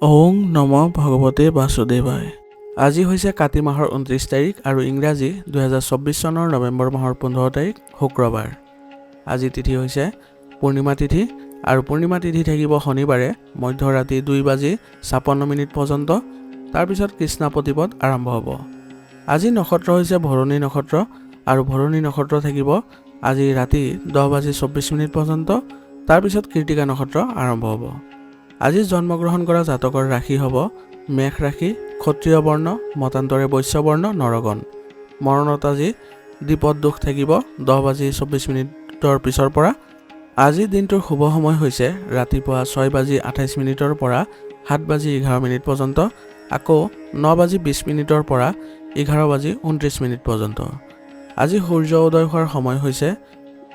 ওং নম ভগৱতে বাসুদেৱায়। আজি হৈছে কাতি মাহৰ 29 তাৰিখ আৰু ইংৰাজী 2024 চনৰ নৱেম্বৰ মাহৰ 15 তাৰিখ শুক্ৰবাৰ। আজি তিথি হৈছে পূৰ্ণিমা তিথি আৰু পূৰ্ণিমা তিথি থাকিব শনিবাৰে মধ্যৰাতি 2:56 পৰ্যন্ত। তাৰপিছত কৃষ্ণা প্ৰতিপদ আৰম্ভ হ'ব। আজি নক্ষত্ৰ হৈছে ভৰণী নক্ষত্ৰ আৰু ভৰণী নক্ষত্ৰ থাকিব আজি ৰাতি 10:24 পৰ্যন্ত। তাৰপিছত কৃতিকা নক্ষত্ৰ আৰম্ভ হ'ব। আজি জন্মগ্ৰহণ কৰা জাতকৰ ৰাশি হ'ব মেষ ৰাশি, ক্ষত্ৰিয় বৰ্ণ, মতান্তৰে বৈশ্য বৰ্ণ, নৰগণ। মৰণত আজি দ্বিপদ দোষ থাকিব 10:24 পিছৰ পৰা। আজি দিনটোৰ শুভ সময় হৈছে ৰাতিপুৱা 6:28 পৰা 7:11 পৰ্যন্ত, আকৌ 9:20 পৰা 11:29 পৰ্যন্ত। আজি সূৰ্য উদয় হোৱাৰ সময় হৈছে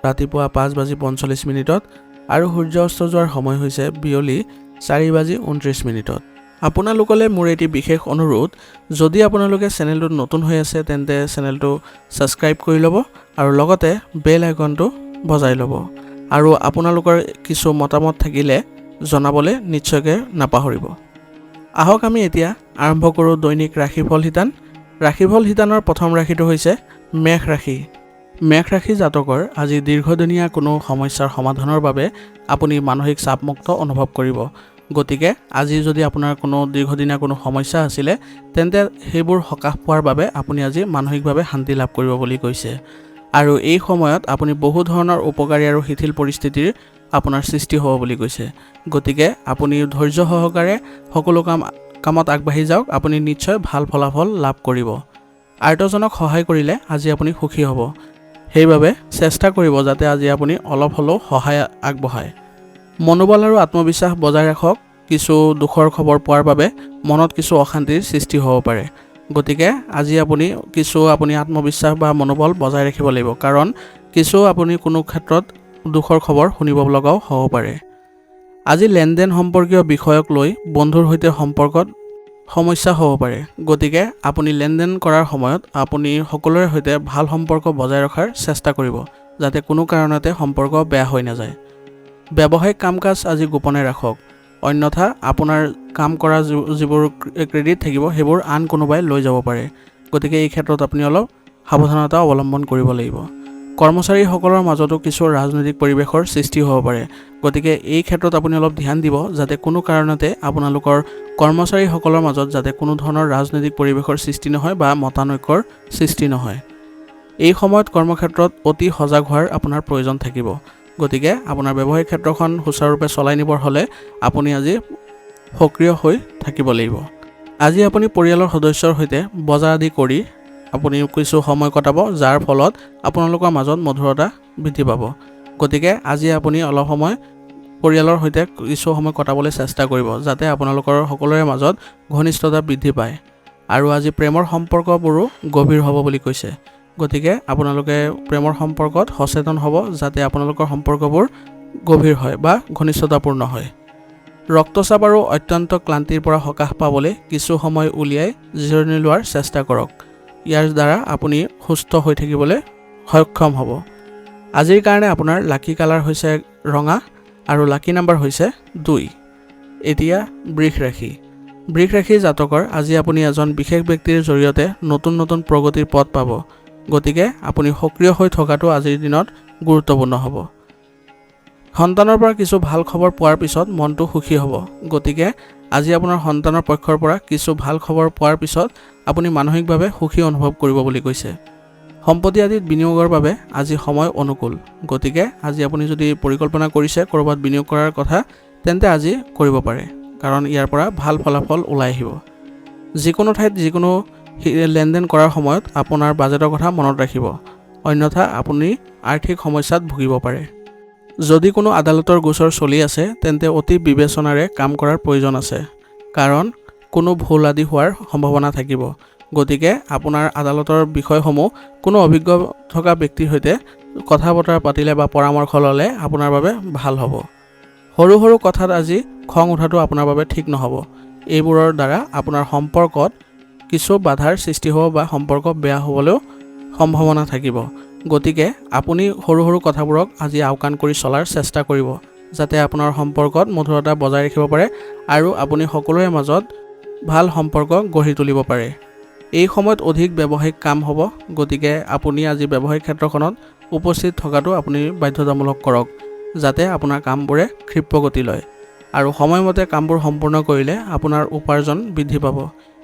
ৰাতিপুৱা 5:45 আৰু সূৰ্য অস্ত যোৱাৰ সময় হৈছে বিয়লি 4:29। আপোনালোকলৈ মোৰ এটি বিশেষ অনুৰোধ, যদি আপোনালোকে চেনেলটোত নতুন হৈ আছে তেন্তে চেনেলটো ছাবস্ক্ৰাইব কৰি ল'ব আৰু লগতে বেল আইকনটো বজাই ল'ব। আৰু আপোনালোকৰ কিছু মতামত থাকিলে জনাবলৈ নিশ্চয়কৈ নাপাহৰিব। আহক আমি এতিয়া আৰম্ভ কৰোঁ দৈনিক ৰাশিফল শিতান। ৰাশিফল শিতানৰ প্ৰথম ৰাশিটো হৈছে মেষ ৰাশি। মেষ ৰাশি জাতকৰ আজি দীৰ্ঘদিনীয়া কোনো সমস্যাৰ সমাধানৰ বাবে আপুনি মানসিক চাপমুক্ত অনুভৱ কৰিব। গতিকে আজি যদি আপোনাৰ কোনো দীৰ্ঘদিনীয়া কোনো সমস্যা আছিলে তেন্তে সেইবোৰ সকাহ পোৱাৰ বাবে আপুনি আজি মানসিকভাৱে শান্তি লাভ কৰিব বুলি কৈছে। আৰু এই সময়ত আপুনি বহু ধৰণৰ উপকাৰী আৰু শিথিল পৰিস্থিতিৰ আপোনাৰ সৃষ্টি হ'ব বুলি কৈছে। গতিকে আপুনি ধৈৰ্য সহকাৰে সকলো কামত আগবাঢ়ি যাওক, আপুনি নিশ্চয় ভাল ফলাফল লাভ কৰিব। আৰ্তজনক সহায় কৰিলে আজি আপুনি সুখী হ'ব। সেইবাবে চেষ্টা কৰিব যাতে আজি আপুনি অলপ হ'লেও সহায় আগবঢ়ায়। মনোবল আৰু আত্মবিশ্বাস বজাই ৰাখক। কিছু দুখৰ খবৰ পোৱাৰ বাবে মনত কিছু অশান্তিৰ সৃষ্টি হ'ব পাৰে। গতিকে আজি আপুনি আত্মবিশ্বাস বা মনোবল বজাই ৰাখিব লাগিব, কাৰণ আপুনি কোনো ক্ষেত্ৰত দুখৰ খবৰ শুনিব লগাও হ'ব পাৰে। আজি লেনদেন সম্পৰ্কীয় বিষয়ক লৈ বন্ধুৰ সৈতে সম্পৰ্কত সমস্যা হ'ব পাৰে। গতিকে আপুনি লেনদেন কৰাৰ সময়ত আপুনি সকলোৰে সৈতে ভাল সম্পৰ্ক বজাই ৰখাৰ চেষ্টা কৰিব, যাতে কোনো কাৰণতে সম্পৰ্ক বেয়া হৈ নাযায়। ব্যৱসায়িক কাম কাজ আজি গোপনে ৰাখক, অন্যথা আপোনাৰ কাম কৰা যিবোৰ ক্ৰেডিট থাকিব সেইবোৰ আন কোনোবাই লৈ যাব পাৰে। গতিকে এই ক্ষেত্ৰত আপুনি অলপ সাৱধানতা অৱলম্বন কৰিব লাগিব। কৰ্মচাৰীসকলৰ মাজতো কিছু ৰাজনৈতিক পৰিৱেশৰ সৃষ্টি হ'ব পাৰে। গতিকে এই ক্ষেত্ৰত আপুনি অলপ ধ্যান দিব যাতে কোনো কাৰণতে আপোনালোকৰ কৰ্মচাৰীসকলৰ মাজত যাতে কোনো ধৰণৰ ৰাজনৈতিক পৰিৱেশৰ সৃষ্টি নহয় বা মতানৈক্যৰ সৃষ্টি নহয়। এই সময়ত কৰ্মক্ষেত্ৰত অতি সজাগ হোৱাৰ আপোনাৰ প্ৰয়োজন থাকিব। গতিকে আপোনাৰ ব্যৱসায়িক ক্ষেত্ৰখন সুচাৰুৰূপে চলাই নিবৰ হ'লে আপুনি আজি সক্ৰিয় হৈ থাকিব লাগিব। আজি আপুনি পৰিয়ালৰ সদস্যৰ সৈতে বজাৰ আদি কৰি আপুনি কিছু সময় কটাব, যাৰ ফলত আপোনালোকৰ মাজত মধুৰতা বৃদ্ধি পাব। গতিকে আজি আপুনি অলপ সময় পৰিয়ালৰ সৈতে কিছু সময় কটাবলৈ চেষ্টা কৰিব, যাতে আপোনালোকৰ সকলোৰে মাজত ঘনিষ্ঠতা বৃদ্ধি পায়। আৰু আজি প্ৰেমৰ সম্পৰ্কবোৰো গভীৰ হ'ব বুলি কৈছে। গতিকে আপোনালোকে প্ৰেমৰ সম্পৰ্কত সচেতন হ'ব, যাতে আপোনালোকৰ সম্পৰ্কবোৰ গভীৰ হয় বা ঘনিষ্ঠতাপূৰ্ণ হয়। ৰক্তচাপ আৰু অত্যন্ত ক্লান্তিৰ পৰা সকাহ পাবলৈ কিছু সময় উলিয়াই জিৰণি লোৱাৰ চেষ্টা কৰক। ইয়াৰ দ্বাৰা আপুনি সুস্থ হৈ থাকিবলৈ সক্ষম হ'ব। আজিৰ কাৰণে আপোনাৰ লাকি কালাৰ হৈছে ৰঙা আৰু লাকি নাম্বাৰ হৈছে 2। এতিয়া বৃষ ৰাশি। বৃষ ৰাশি জাতকৰ আজি আপুনি এজন বিশেষ ব্যক্তিৰ জৰিয়তে নতুন নতুন প্ৰগতিৰ পথ পাব। গতিকে আপুনি সক্ৰিয় হৈ থকাটো আজিৰ দিনত গুৰুত্বপূৰ্ণ হ'ব। সন্তানৰ পৰা কিছু ভাল খবৰ পোৱাৰ পিছত মনটো সুখী হ'ব। গতিকে আজি আপোনাৰ সন্তানৰ পক্ষৰ পৰা কিছু ভাল খবৰ পোৱাৰ পিছত আপুনি মানসিকভাৱে সুখী অনুভৱ কৰিব বুলি কৈছে। সম্পত্তি আদিত বিনিয়োগৰ বাবে আজি সময় অনুকূল। গতিকে আজি আপুনি যদি পৰিকল্পনা কৰিছে ক'ৰবাত বিনিয়োগ কৰাৰ কথা তেন্তে আজি কৰিব পাৰে, কাৰণ ইয়াৰ পৰা ভাল ফলাফল ওলাই আহিব। যিকোনো ঠাইত যিকোনো লেনদেন কৰাৰ সময়ত আপোনাৰ বাজেটৰ কথা মনত ৰাখিব, অন্যথা আপুনি আৰ্থিক সমস্যাত ভুগিব পাৰে। যদি কোনো আদালতৰ গোচৰ চলি আছে তেন্তে অতি বিবেচনাৰে কাম কৰাৰ প্ৰয়োজন আছে, কাৰণ কোনো ভুল আদি হোৱাৰ সম্ভাৱনা থাকিব। গতিকে আপোনাৰ আদালতৰ বিষয়সমূহ কোনো অভিজ্ঞ থকা ব্যক্তিৰ সৈতে কথা বতৰা পাতিলে বা পৰামৰ্শ ল'লে আপোনাৰ বাবে ভাল হ'ব। সৰু সৰু কথাত আজি খং উঠাটো আপোনাৰ বাবে ঠিক নহ'ব। এইবোৰৰ দ্বাৰা আপোনাৰ সম্পৰ্কত কিছু বাধাৰ সৃষ্টি হ'ব বা সম্পৰ্ক বেয়া হ'বলৈও সম্ভাৱনা থাকিব। গতিকে আপুনি সৰু সৰু কথাবোৰক আজি আওকাণ কৰি চলাৰ চেষ্টা কৰিব, যাতে আপোনাৰ সম্পৰ্কত মধুৰতা বজাই ৰাখিব পাৰে আৰু আপুনি সকলোৰে মাজত ভাল সম্পৰ্ক গঢ়ি তুলিব পাৰে। এই সময়ত অধিক ব্যৱসায়িক কাম হ'ব, গতিকে আপুনি আজি ব্যৱসায়িক ক্ষেত্ৰখনত উপস্থিত থকাটো আপুনি বাধ্যতামূলক কৰক, যাতে আপোনাৰ কামবোৰে ক্ষিপ্ৰ গতি লয় আৰু সময়মতে কামবোৰ সম্পূৰ্ণ কৰিলে আপোনাৰ উপাৰ্জন বৃদ্ধি পাব।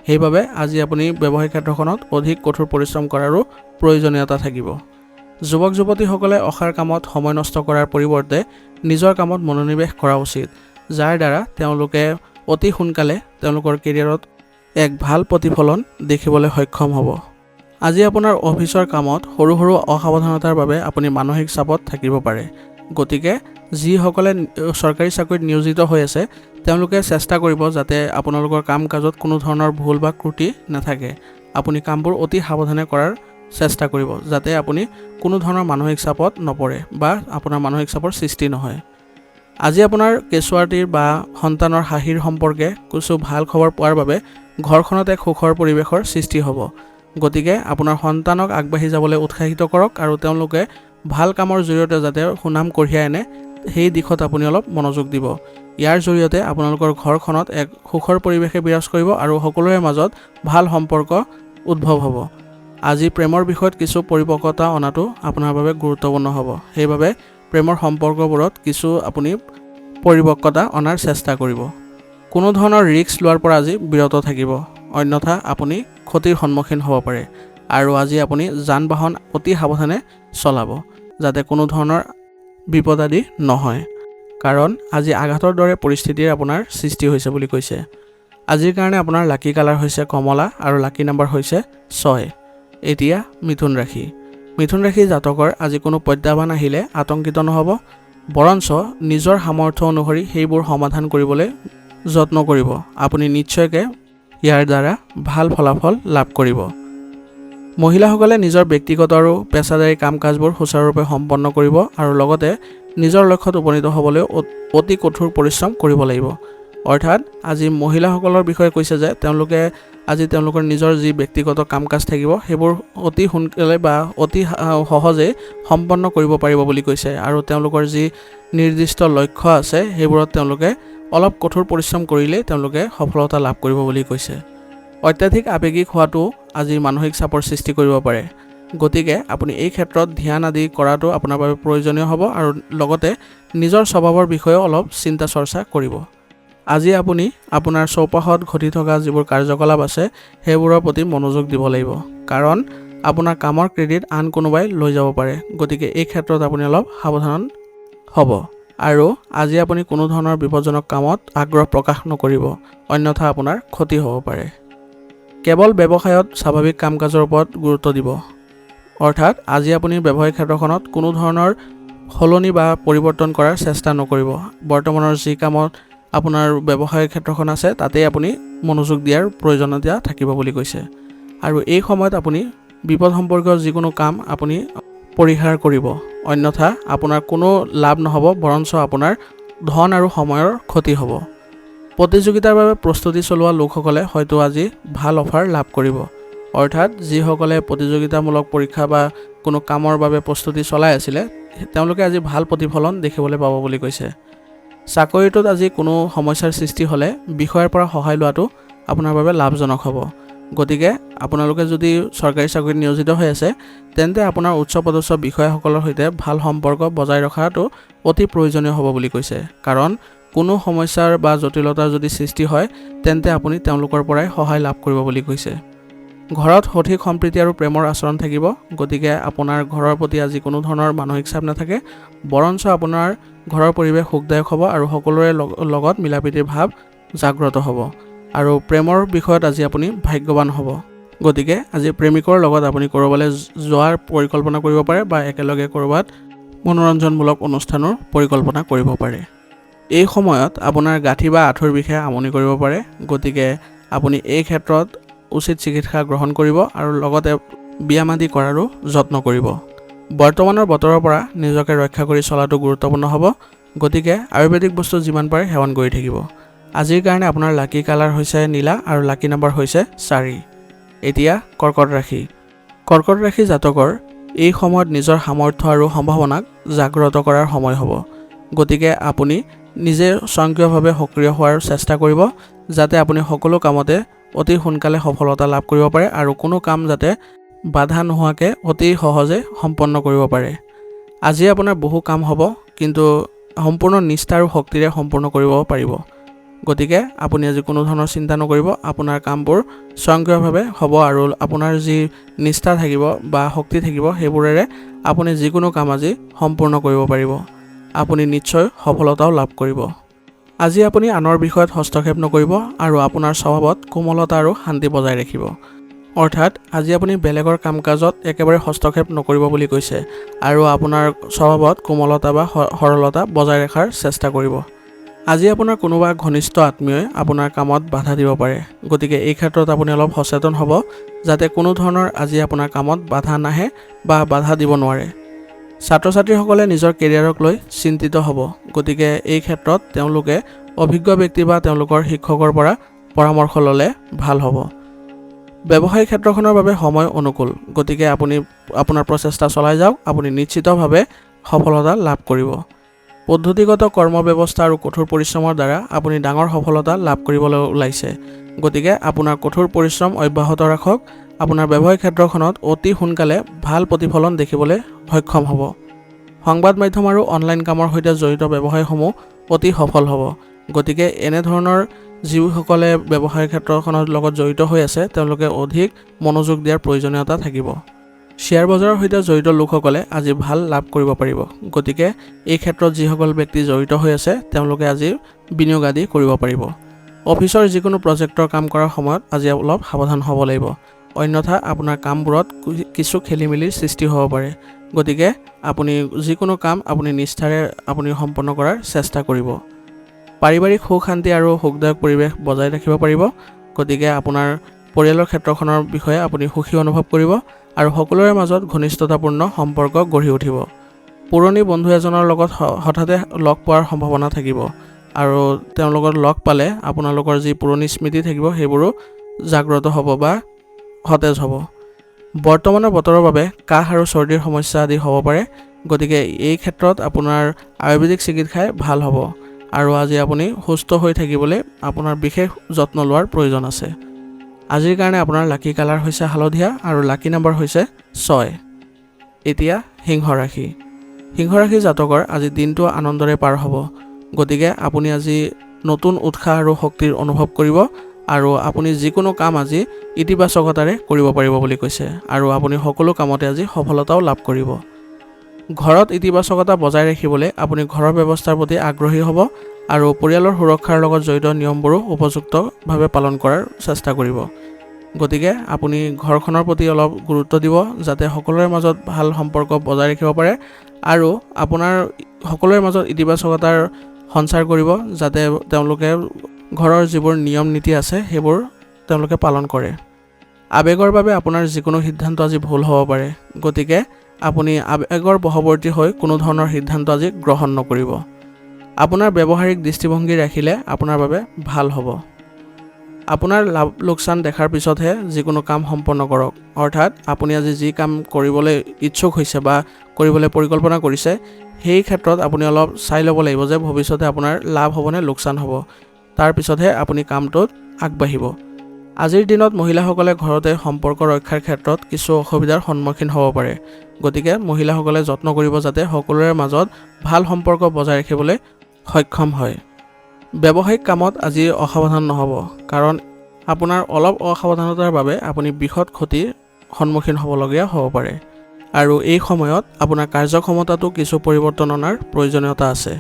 সেইবাবে আজি আপুনি ব্যৱসায়িক ক্ষেত্ৰখনত অধিক কঠোৰ পৰিশ্ৰম কৰাৰো প্ৰয়োজনীয়তা থাকিব। যুৱক যুৱতীসকলে অসাৰ কামত সময় নষ্ট কৰাৰ পৰিৱৰ্তে নিজৰ কামত মনোনিৱেশ কৰা উচিত, যাৰ দ্বাৰা তেওঁলোকে অতি সোনকালে তেওঁলোকৰ কেৰিয়াৰত এক ভাল প্ৰতিফলন দেখিবলৈ সক্ষম হ'ব। আজি আপোনাৰ অফিচৰ কামত সৰু সৰু অসাৱধানতাৰ বাবে আপুনি মানসিক চাপত থাকিব পাৰে। গতিকে যিসকলে চৰকাৰী চাকৰিত নিয়োজিত হৈ আছে তেওঁলোকে চেষ্টা কৰিব যাতে আপোনালোকৰ কাম কাজত কোনো ধৰণৰ ভুল বা ত্ৰুটি নাথাকে। আপুনি কামবোৰ অতি সাৱধানে কৰাৰ চেষ্টা কৰিব, যাতে আপুনি কোনো ধৰণৰ মানসিক চাপত নপৰে বা আপোনাৰ মানসিক চাপৰ সৃষ্টি নহয়। আজি আপোনাৰ কেঁচুৱাটিৰ বা সন্তানৰ হাঁহিৰ সম্পৰ্কে কিছু ভাল খবৰ পোৱাৰ বাবে ঘৰখনত এক সুখৰ পৰিৱেশৰ সৃষ্টি হ'ব। গতিকে আপোনাৰ সন্তানক আগবাঢ়ি যাবলৈ উৎসাহিত কৰক আৰু তেওঁলোকে ভাল কামৰ জৰিয়তে যাতে সুনাম কঢ়িয়াই আনে সেই দিশত আপুনি অলপ মনোযোগ দিব। ইয়াৰ জৰিয়তে আপোনালোকৰ ঘৰখনত এক সুখৰ পৰিৱেশে বিৰাজ কৰিব আৰু সকলোৰে মাজত ভাল সম্পৰ্ক উদ্ভৱ হ'ব। আজি প্ৰেমৰ বিষয়ত কিছু পৰিপক্কতা অনাটো আপোনাৰ বাবে গুৰুত্বপূৰ্ণ হ'ব। সেইবাবে প্ৰেমৰ সম্পৰ্কবোৰত কিছু আপুনি পৰিপক্কতা অনাৰ চেষ্টা কৰিব। কোনো ধৰণৰ ৰিস্ক লোৱাৰ পৰা আজি বিৰত থাকিব, অন্যথা আপুনি ক্ষতিৰ সন্মুখীন হ'ব পাৰে। আৰু আজি আপুনি যান বাহন অতি সাৱধানে চলাব, যাতে কোনো ধৰণৰ বিপদ আদি নহয়, কাৰণ আজি আঘাতৰ দৰে পৰিস্থিতিৰ আপোনাৰ সৃষ্টি হৈছে বুলি কৈছে। আজিৰ কাৰণে আপোনাৰ লাকি কালাৰ হৈছে কমলা আৰু লাকি নাম্বাৰ হৈছে 6। এতিয়া মিথুন ৰাশি। মিথুন ৰাশি জাতকৰ আজি কোনো প্ৰত্যাহ্বান আহিলে আতংকিত নহ'ব, বৰঞ্চ নিজৰ সামৰ্থ্য অনুসৰি সেইবোৰ সমাধান কৰিবলৈ যত্ন কৰিব। আপুনি নিশ্চয়কৈ ইয়াৰ দ্বাৰা ভাল ফলাফল লাভ কৰিব। মহিলাসকলে নিজৰ ব্যক্তিগত আৰু পেছাদাৰী কাম কাজবোৰ সুচাৰুৰূপে সম্পন্ন কৰিব আৰু লগতে নিজৰ লক্ষ্যত উপনীত হ'বলৈ অতি কঠোৰ পৰিশ্ৰম কৰিব লাগিব। অৰ্থাৎ আজি মহিলাসকলৰ বিষয়ে কৈছে যে তেওঁলোকে আজি তেওঁলোকৰ নিজৰ যি ব্যক্তিগত কাম কাজ থাকিব সেইবোৰ অতি সোনকালে বা অতি সহজেই সম্পন্ন কৰিব পাৰিব বুলি কৈছে আৰু তেওঁলোকৰ যি নিৰ্দিষ্ট লক্ষ্য আছে সেইবোৰত তেওঁলোকে অলপ কঠোৰ পৰিশ্ৰম কৰিলেই তেওঁলোকে সফলতা লাভ কৰিব বুলি কৈছে। অত্যাধিক আৱেগিক হোৱাটো আজি মানসিক চাপৰ সৃষ্টি কৰিব পাৰে, গতিকে আপুনি এই ক্ষেত্ৰত ধ্যান আদি কৰাটো আপোনাৰ বাবে প্ৰয়োজনীয় হ'ব আৰু লগতে নিজৰ স্বভাৱৰ বিষয়েও অলপ চিন্তা চৰ্চা কৰিব। আজি আপুনি আপোনাৰ চৌপাশত ঘটি থকা যিবোৰ কাৰ্যকলাপ আছে সেইবোৰৰ প্ৰতি মনোযোগ দিব লাগিব, কাৰণ আপোনাৰ কামৰ ক্ৰেডিট আন কোনোবাই লৈ যাব পাৰে। গতিকে এই ক্ষেত্ৰত আপুনি অলপ সাৱধান হ'ব আৰু আজি আপুনি কোনো ধৰণৰ বিপদজনক কামত আগ্ৰহ প্ৰকাশ নকৰিব, অন্যথা আপোনাৰ ক্ষতি হ'ব পাৰে। কেৱল ব্যৱসায়ত স্বাভাৱিক কাম কাজৰ ওপৰত গুৰুত্ব দিব, অৰ্থাৎ আজি আপুনি ব্যৱসায়িক ক্ষেত্ৰখনত কোনো ধৰণৰ সলনি বা পৰিৱৰ্তন কৰাৰ চেষ্টা নকৰিব। বৰ্তমানৰ যি কামত আপোনাৰ ব্যৱসায়িক ক্ষেত্ৰখন আছে তাতেই আপুনি মনোযোগ দিয়াৰ প্ৰয়োজনীয়তা থাকিব বুলি কৈছে। আৰু এই সময়ত আপুনি বিপদ সম্পৰ্কীয় যিকোনো কাম আপুনি পৰিহাৰ কৰিব, অন্যথা আপোনাৰ কোনো লাভ নহ'ব, বৰঞ্চ আপোনাৰ ধন আৰু সময়ৰ ক্ষতি হ'ব। প্ৰতিযোগিতাৰ বাবে প্ৰস্তুতি চলোৱা লোকসকলে হয়তো আজি ভাল অফাৰ লাভ কৰিব, অৰ্থাৎ যিসকলে প্ৰতিযোগিতামূলক পৰীক্ষা বা কোনো কামৰ বাবে প্ৰস্তুতি চলাই আছিলে তেওঁলোকে আজি ভাল প্ৰতিফলন দেখিবলৈ পাব বুলি কৈছে। চাকৰিটোত আজি কোনো সমস্যাৰ সৃষ্টি হ'লে বিষয়াৰ পৰা সহায় লোৱাটো আপোনাৰ বাবে লাভজনক হ'ব। গতিকে আপোনালোকে যদি চৰকাৰী চাকৰিত নিয়োজিত হৈ আছে তেন্তে আপোনাৰ উচ্চ পদস্থ বিষয়াসকলৰ সৈতে ভাল সম্পৰ্ক বজাই ৰখাটো অতি প্ৰয়োজনীয় হ'ব বুলি কৈছে, কাৰণ কোনো সমস্যাৰ বা জটিলতাৰ যদি সৃষ্টি হয় তেন্তে আপুনি তেওঁলোকৰ পৰাই সহায় লাভ কৰিব বুলি কৈছে। ঘৰত সঠিক সম্প্ৰীতি আৰু প্ৰেমৰ আচৰণ থাকিব, গতিকে আপোনাৰ ঘৰৰ প্ৰতি আজি কোনো ধৰণৰ মানসিক চাপ নাথাকে, বৰঞ্চ আপোনাৰ ঘৰৰ পৰিৱেশ সুখদায়ক হ'ব আৰু সকলোৰে লগত মিলাপ্ৰীতিৰ ভাৱ জাগ্ৰত হ'ব আৰু প্ৰেমৰ বিষয়ত আজি আপুনি ভাগ্যৱান হ'ব। গতিকে আজি প্ৰেমিকৰ লগত আপুনি ক'ৰবালৈ যোৱাৰ পৰিকল্পনা কৰিব পাৰে বা একেলগে ক'ৰবাত মনোৰঞ্জনমূলক অনুষ্ঠানৰ পৰিকল্পনা কৰিব পাৰে। এই সময়ত আপোনাৰ গাঁঠি বা আঁঠুৰ বিষয়ে আমনি কৰিব পাৰে, গতিকে আপুনি এই ক্ষেত্ৰত উচিত চিকিৎসা গ্ৰহণ কৰিব আৰু লগতে ব্যায়াম আদি কৰাৰো যত্ন কৰিব। বৰ্তমানৰ বতৰৰ পৰা নিজকে ৰক্ষা কৰি চলাটো গুৰুত্বপূৰ্ণ হ'ব, গতিকে আয়ুৰ্বেদিক বস্তু যিমান পাৰে সেৱন কৰি থাকিব। আজিৰ কাৰণে আপোনাৰ লাকি কালাৰ হৈছে নীলা আৰু লাকি নাম্বাৰ হৈছে 4। এতিয়া কৰ্কট ৰাশি। কৰ্কট ৰাশি জাতকৰ এই সময়ত নিজৰ সামৰ্থ্য আৰু সম্ভাৱনাক জাগ্ৰত কৰাৰ সময় হ'ব। গতিকে আপুনি নিজে স্বয়ংক্ৰিয়ভাৱে সক্ৰিয় হোৱাৰ চেষ্টা কৰিব যাতে আপুনি সকলো কামতে অতি সোনকালে সফলতা লাভ কৰিব পাৰে আৰু কোনো কাম যাতে বাধা নোহোৱাকৈ অতি সহজে সম্পন্ন কৰিব পাৰে। আজি আপোনাৰ বহু কাম হ'ব কিন্তু সম্পূৰ্ণ নিষ্ঠা আৰু শক্তিৰে সম্পূৰ্ণ কৰিব পাৰিব। গতিকে আপুনি আজি কোনো ধৰণৰ চিন্তা নকৰিব, আপোনাৰ কামবোৰ স্বয়ংক্ৰিয়ভাৱে হ'ব আৰু আপোনাৰ যি নিষ্ঠা থাকিব বা শক্তি থাকিব সেইবোৰেৰে আপুনি যিকোনো কাম আজি সম্পূৰ্ণ কৰিব পাৰিব। আপুনি নিশ্চয় সফলতাও লাভ কৰিব। আজি আপুনি আনৰ বিষয়ত হস্তক্ষেপ নকৰিব আৰু আপোনাৰ স্বভাৱত কোমলতা আৰু শান্তি বজাই ৰাখিব। অৰ্থাৎ আজি আপুনি বেলেগৰ কাম কাজত একেবাৰে হস্তক্ষেপ নকৰিব বুলি কৈছে আৰু আপোনাৰ স্বভাৱত কোমলতা বা সৰলতা বজাই ৰখাৰ চেষ্টা কৰিব। আজি আপোনাৰ কোনোবা ঘনিষ্ঠ আত্মীয়ই আপোনাৰ কামত বাধা দিব পাৰে। গতিকে এই ক্ষেত্ৰত আপুনি অলপ সচেতন হ'ব যাতে কোনো ধৰণৰ আজি আপোনাৰ কামত বাধা নাহে বা বাধা দিব নোৱাৰে। ছাত্ৰ ছাত্ৰীসকলে নিজৰ কেৰিয়াৰক লৈ চিন্তিত হ'ব। গতিকে এই ক্ষেত্ৰত তেওঁলোকে অভিজ্ঞ ব্যক্তি বা তেওঁলোকৰ শিক্ষকৰ পৰা পৰামৰ্শ ল'লে ভাল হ'ব। ব্যৱসায়িক ক্ষেত্ৰখনৰ বাবে সময় অনুকূল। গতিকে আপুনি আপোনাৰ প্ৰচেষ্টা চলাই যাওক, আপুনি নিশ্চিতভাৱে সফলতা লাভ কৰিব। পদ্ধতিগত কৰ্ম ব্যৱস্থা আৰু কঠোৰ পৰিশ্ৰমৰ দ্বাৰা আপুনি ডাঙৰ সফলতা লাভ কৰিবলৈ ওলাইছে। গতিকে আপোনাৰ কঠোৰ পৰিশ্ৰম অব্যাহত ৰাখক। আপোনাৰ ব্যৱসায়িক ক্ষেত্ৰখনত অতি সোনকালে ভাল প্ৰতিফলন দেখিবলৈ সক্ষম হ'ব। সংবাদ মাধ্যম আৰু অনলাইন কামৰ সৈতে জড়িত ব্যৱসায়সমূহ অতি সফল হ'ব। গতিকে এনেধৰণৰ যিসকলে ব্যৱসায়িক ক্ষেত্ৰখনৰ লগত জড়িত হৈ আছে তেওঁলোকে অধিক মনোযোগ দিয়াৰ প্ৰয়োজনীয়তা থাকিব। শ্বেয়াৰ বজাৰৰ সৈতে জড়িত লোকসকলে আজি ভাল লাভ কৰিব পাৰিব। গতিকে এই ক্ষেত্ৰত যিসকল ব্যক্তি জড়িত হৈ আছে তেওঁলোকে আজি বিনিয়োগ আদি কৰিব পাৰিব। অফিচৰ যিকোনো প্ৰজেক্টৰ কাম কৰাৰ সময়ত আজি অলপ সাৱধান হ'ব লাগিব, অন্যথা আপোনাৰ কামবোৰত কিছু খেলিমেলিৰ সৃষ্টি হ'ব পাৰে। গতিকে আপুনি যিকোনো কাম আপুনি নিষ্ঠাৰে আপুনি সম্পন্ন কৰাৰ চেষ্টা কৰিব। পাৰিবাৰিক সুখ শান্তি আৰু সুখদায়ক পৰিৱেশ বজাই ৰাখিব পাৰিব। গতিকে আপোনাৰ পৰিয়ালৰ ক্ষেত্ৰখনৰ বিষয়ে আপুনি সুখী অনুভৱ কৰিব আৰু সকলোৰে মাজত ঘনিষ্ঠতাপূৰ্ণ সম্পৰ্ক গঢ়ি উঠিব। পুৰণি বন্ধু এজনৰ লগত হঠাতে লগ পোৱাৰ সম্ভাৱনা থাকিব আৰু তেওঁৰ লগত লগ পালে আপোনালোকৰ যি পুৰণি স্মৃতি থাকিব সেইবোৰো জাগ্ৰত হ'ব বা সতেজ হ'ব। বৰ্তমানৰ বতৰৰ বাবে কাহ আৰু চৰ্দিৰ সমস্যা আদি হ'ব পাৰে। গতিকে এই ক্ষেত্ৰত আপোনাৰ আয়ুৰ্বেদিক চিকিৎসাই ভাল হ'ব আৰু আজি আপুনি সুস্থ হৈ থাকিবলৈ আপোনাৰ বিশেষ যত্ন লোৱাৰ প্ৰয়োজন আছে। আজিৰ কাৰণে আপোনাৰ লাকি কালাৰ হৈছে হালধীয়া আৰু লাকি নম্বৰ হৈছে 6। এতিয়া সিংহ ৰাশি। সিংহ ৰাশি জাতকৰ আজি দিনটো আনন্দৰে পাৰ হ'ব। গতিকে আপুনি আজি নতুন উৎসাহ আৰু শক্তিৰ অনুভৱ কৰিব আৰু আপুনি যিকোনো কাম আজি ইতিবাচকতাৰে কৰিব পাৰিব বুলি কৈছে আৰু আপুনি সকলো কামতে আজি সফলতাও লাভ কৰিব। ঘৰত ইতিবাচকতা বজাই ৰাখিবলৈ আপুনি ঘৰৰ ব্যৱস্থাৰ প্ৰতি আগ্ৰহী হ'ব আৰু পৰিয়ালৰ সুৰক্ষাৰ লগত জড়িত নিয়মবোৰো উপযুক্তভাৱে পালন কৰাৰ চেষ্টা কৰিব। গতিকে আপুনি ঘৰখনৰ প্ৰতি অলপ গুৰুত্ব দিব যাতে সকলোৰে মাজত ভাল সম্পৰ্ক বজাই ৰাখিব পাৰে আৰু আপোনাৰ সকলোৰে মাজত ইতিবাচকতাৰ সঞ্চাৰ কৰিব যাতে তেওঁলোকে ঘৰৰ যিবোৰ নিয়ম নীতি আছে সেইবোৰ তেওঁলোকে পালন কৰে। আৱেগৰ বাবে আপোনাৰ যিকোনো সিদ্ধান্ত আজি ভুল হ'ব পাৰে। গতিকে আপুনি আৱেগৰ বশৱৰ্তী হৈ কোনো ধৰণৰ সিদ্ধান্ত আজি গ্ৰহণ নকৰিব। আপোনাৰ ব্যৱহাৰিক দৃষ্টিভংগী ৰাখিলে আপোনাৰ বাবে ভাল হ'ব। আপোনাৰ লাভ লোকচান দেখাৰ পিছতহে যিকোনো কাম সম্পন্ন কৰক। অৰ্থাৎ আপুনি আজি যি কাম কৰিবলৈ ইচ্ছুক হৈছে বা কৰিবলৈ পৰিকল্পনা কৰিছে সেই ক্ষেত্ৰত আপুনি অলপ চাই ল'ব লাগিব যে ভৱিষ্যতে আপোনাৰ লাভ হ'বনে লোকচান হ'ব। তাৰ পিছতহে আপুনি কামটোত আগবাঢ়িব। আজিৰ দিনত মহিলাসকলে ঘৰতে সম্পৰ্ক ৰক্ষাৰ ক্ষেত্ৰত কিছু অসুবিধাৰ সন্মুখীন হ'ব পাৰে। গতিকে মহিলাসকলে যত্ন কৰিব যাতে সকলোৰে মাজত ভাল সম্পৰ্ক বজাই ৰাখিবলৈ সক্ষম হয়। ব্যৱসায়িক কামত আজি অসাৱধান নহ'ব, কাৰণ আপোনাৰ অলপ অসাৱধানতাৰ বাবে আপুনি বৃহৎ ক্ষতিৰ সন্মুখীন হ'বলগীয়া হ'ব পাৰে আৰু এই সময়ত আপোনাৰ কাৰ্যক্ষমতাটো কিছু পৰিৱৰ্তন অনাৰ প্ৰয়োজনীয়তা আছে।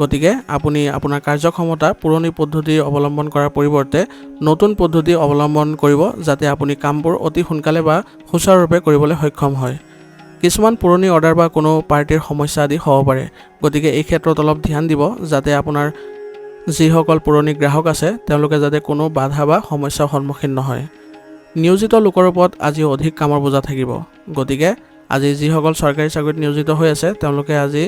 গতিকে আপুনি আপোনাৰ কাৰ্যক্ষমতা পুৰণি পদ্ধতি অৱলম্বন কৰাৰ পৰিৱৰ্তে নতুন পদ্ধতি অৱলম্বন কৰিব যাতে আপুনি কামবোৰ অতি সোনকালে বা সুচাৰুৰূপে কৰিবলৈ সক্ষম হয়। কিছুমান পুৰণি অৰ্ডাৰ বা কোনো পাৰ্টিৰ সমস্যা আদি হ'ব পাৰে। গতিকে এই ক্ষেত্ৰত অলপ ধ্যান দিব যাতে আপোনাৰ যিসকল পুৰণি গ্ৰাহক আছে তেওঁলোকে যাতে কোনো বাধা বা সমস্যাৰ সন্মুখীন নহয়। নিয়োজিত লোকৰ ওপৰত আজি অধিক কামৰ বোজা থাকিব। গতিকে আজি যিসকল চৰকাৰী চাকৰিত নিয়োজিত হৈ আছে তেওঁলোকে আজি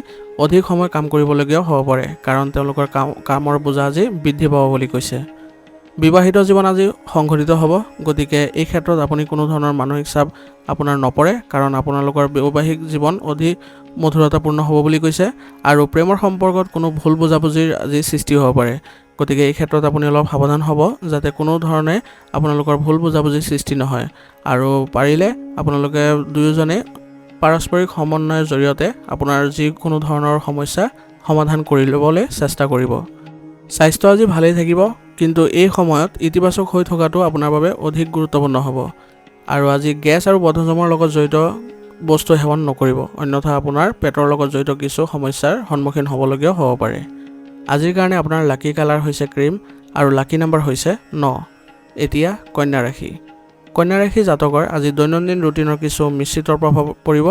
অধিক সময় কাম কৰিবলগীয়াও হ'ব পাৰে, কাৰণ তেওঁলোকৰ কামৰ বোজা আজি বৃদ্ধি পাব বুলি কৈছে। বিবাহিত জীৱন আজি সংঘটিত হ'ব, গতিকে এই ক্ষেত্ৰত আপুনি কোনো ধৰণৰ মানসিক চাপ আপোনাৰ নপৰে, কাৰণ আপোনালোকৰ বৈবাহিক জীৱন অধিক মধুৰতাপূৰ্ণ হ'ব বুলি কৈছে। আৰু প্ৰেমৰ সম্পৰ্কত কোনো ভুল বুজাবুজিৰ আজি সৃষ্টি হ'ব পাৰে, গতিকে এই ক্ষেত্ৰত আপুনি অলপ সাৱধান হ'ব যাতে কোনো ধৰণে আপোনালোকৰ ভুল বুজাবুজিৰ সৃষ্টি নহয়। আৰু পাৰিলে আপোনালোকে দুয়োজনে পাৰস্পৰিক সমন্বয়ৰ জৰিয়তে আপোনাৰ যিকোনো ধৰণৰ সমস্যা সমাধান কৰি ল'বলৈ চেষ্টা কৰিব। স্বাস্থ্য আজি ভালেই থাকিব, কিন্তু এই সময়ত ইতিবাচক হৈ থকাটো আপোনাৰ বাবে অধিক গুৰুত্বপূৰ্ণ হ'ব। আৰু আজি গেছ আৰু বদহজমৰ লগত জড়িত বস্তু সেৱন নকৰিব, অন্যথা আপোনাৰ পেটৰ লগত জড়িত কিছু সমস্যাৰ সন্মুখীন হ'বলগীয়া হ'ব পাৰে। আজিৰ কাৰণে আপোনাৰ লাকি কালাৰ হৈছে ক্ৰীম আৰু লাকি নাম্বাৰ হৈছে 9। এতিয়া কন্যা ৰাশি। কন্যা ৰাশি জাতকৰ আজি দৈনন্দিন ৰুটিনৰ কিছু মিশ্ৰিত প্ৰভাৱ পৰিব,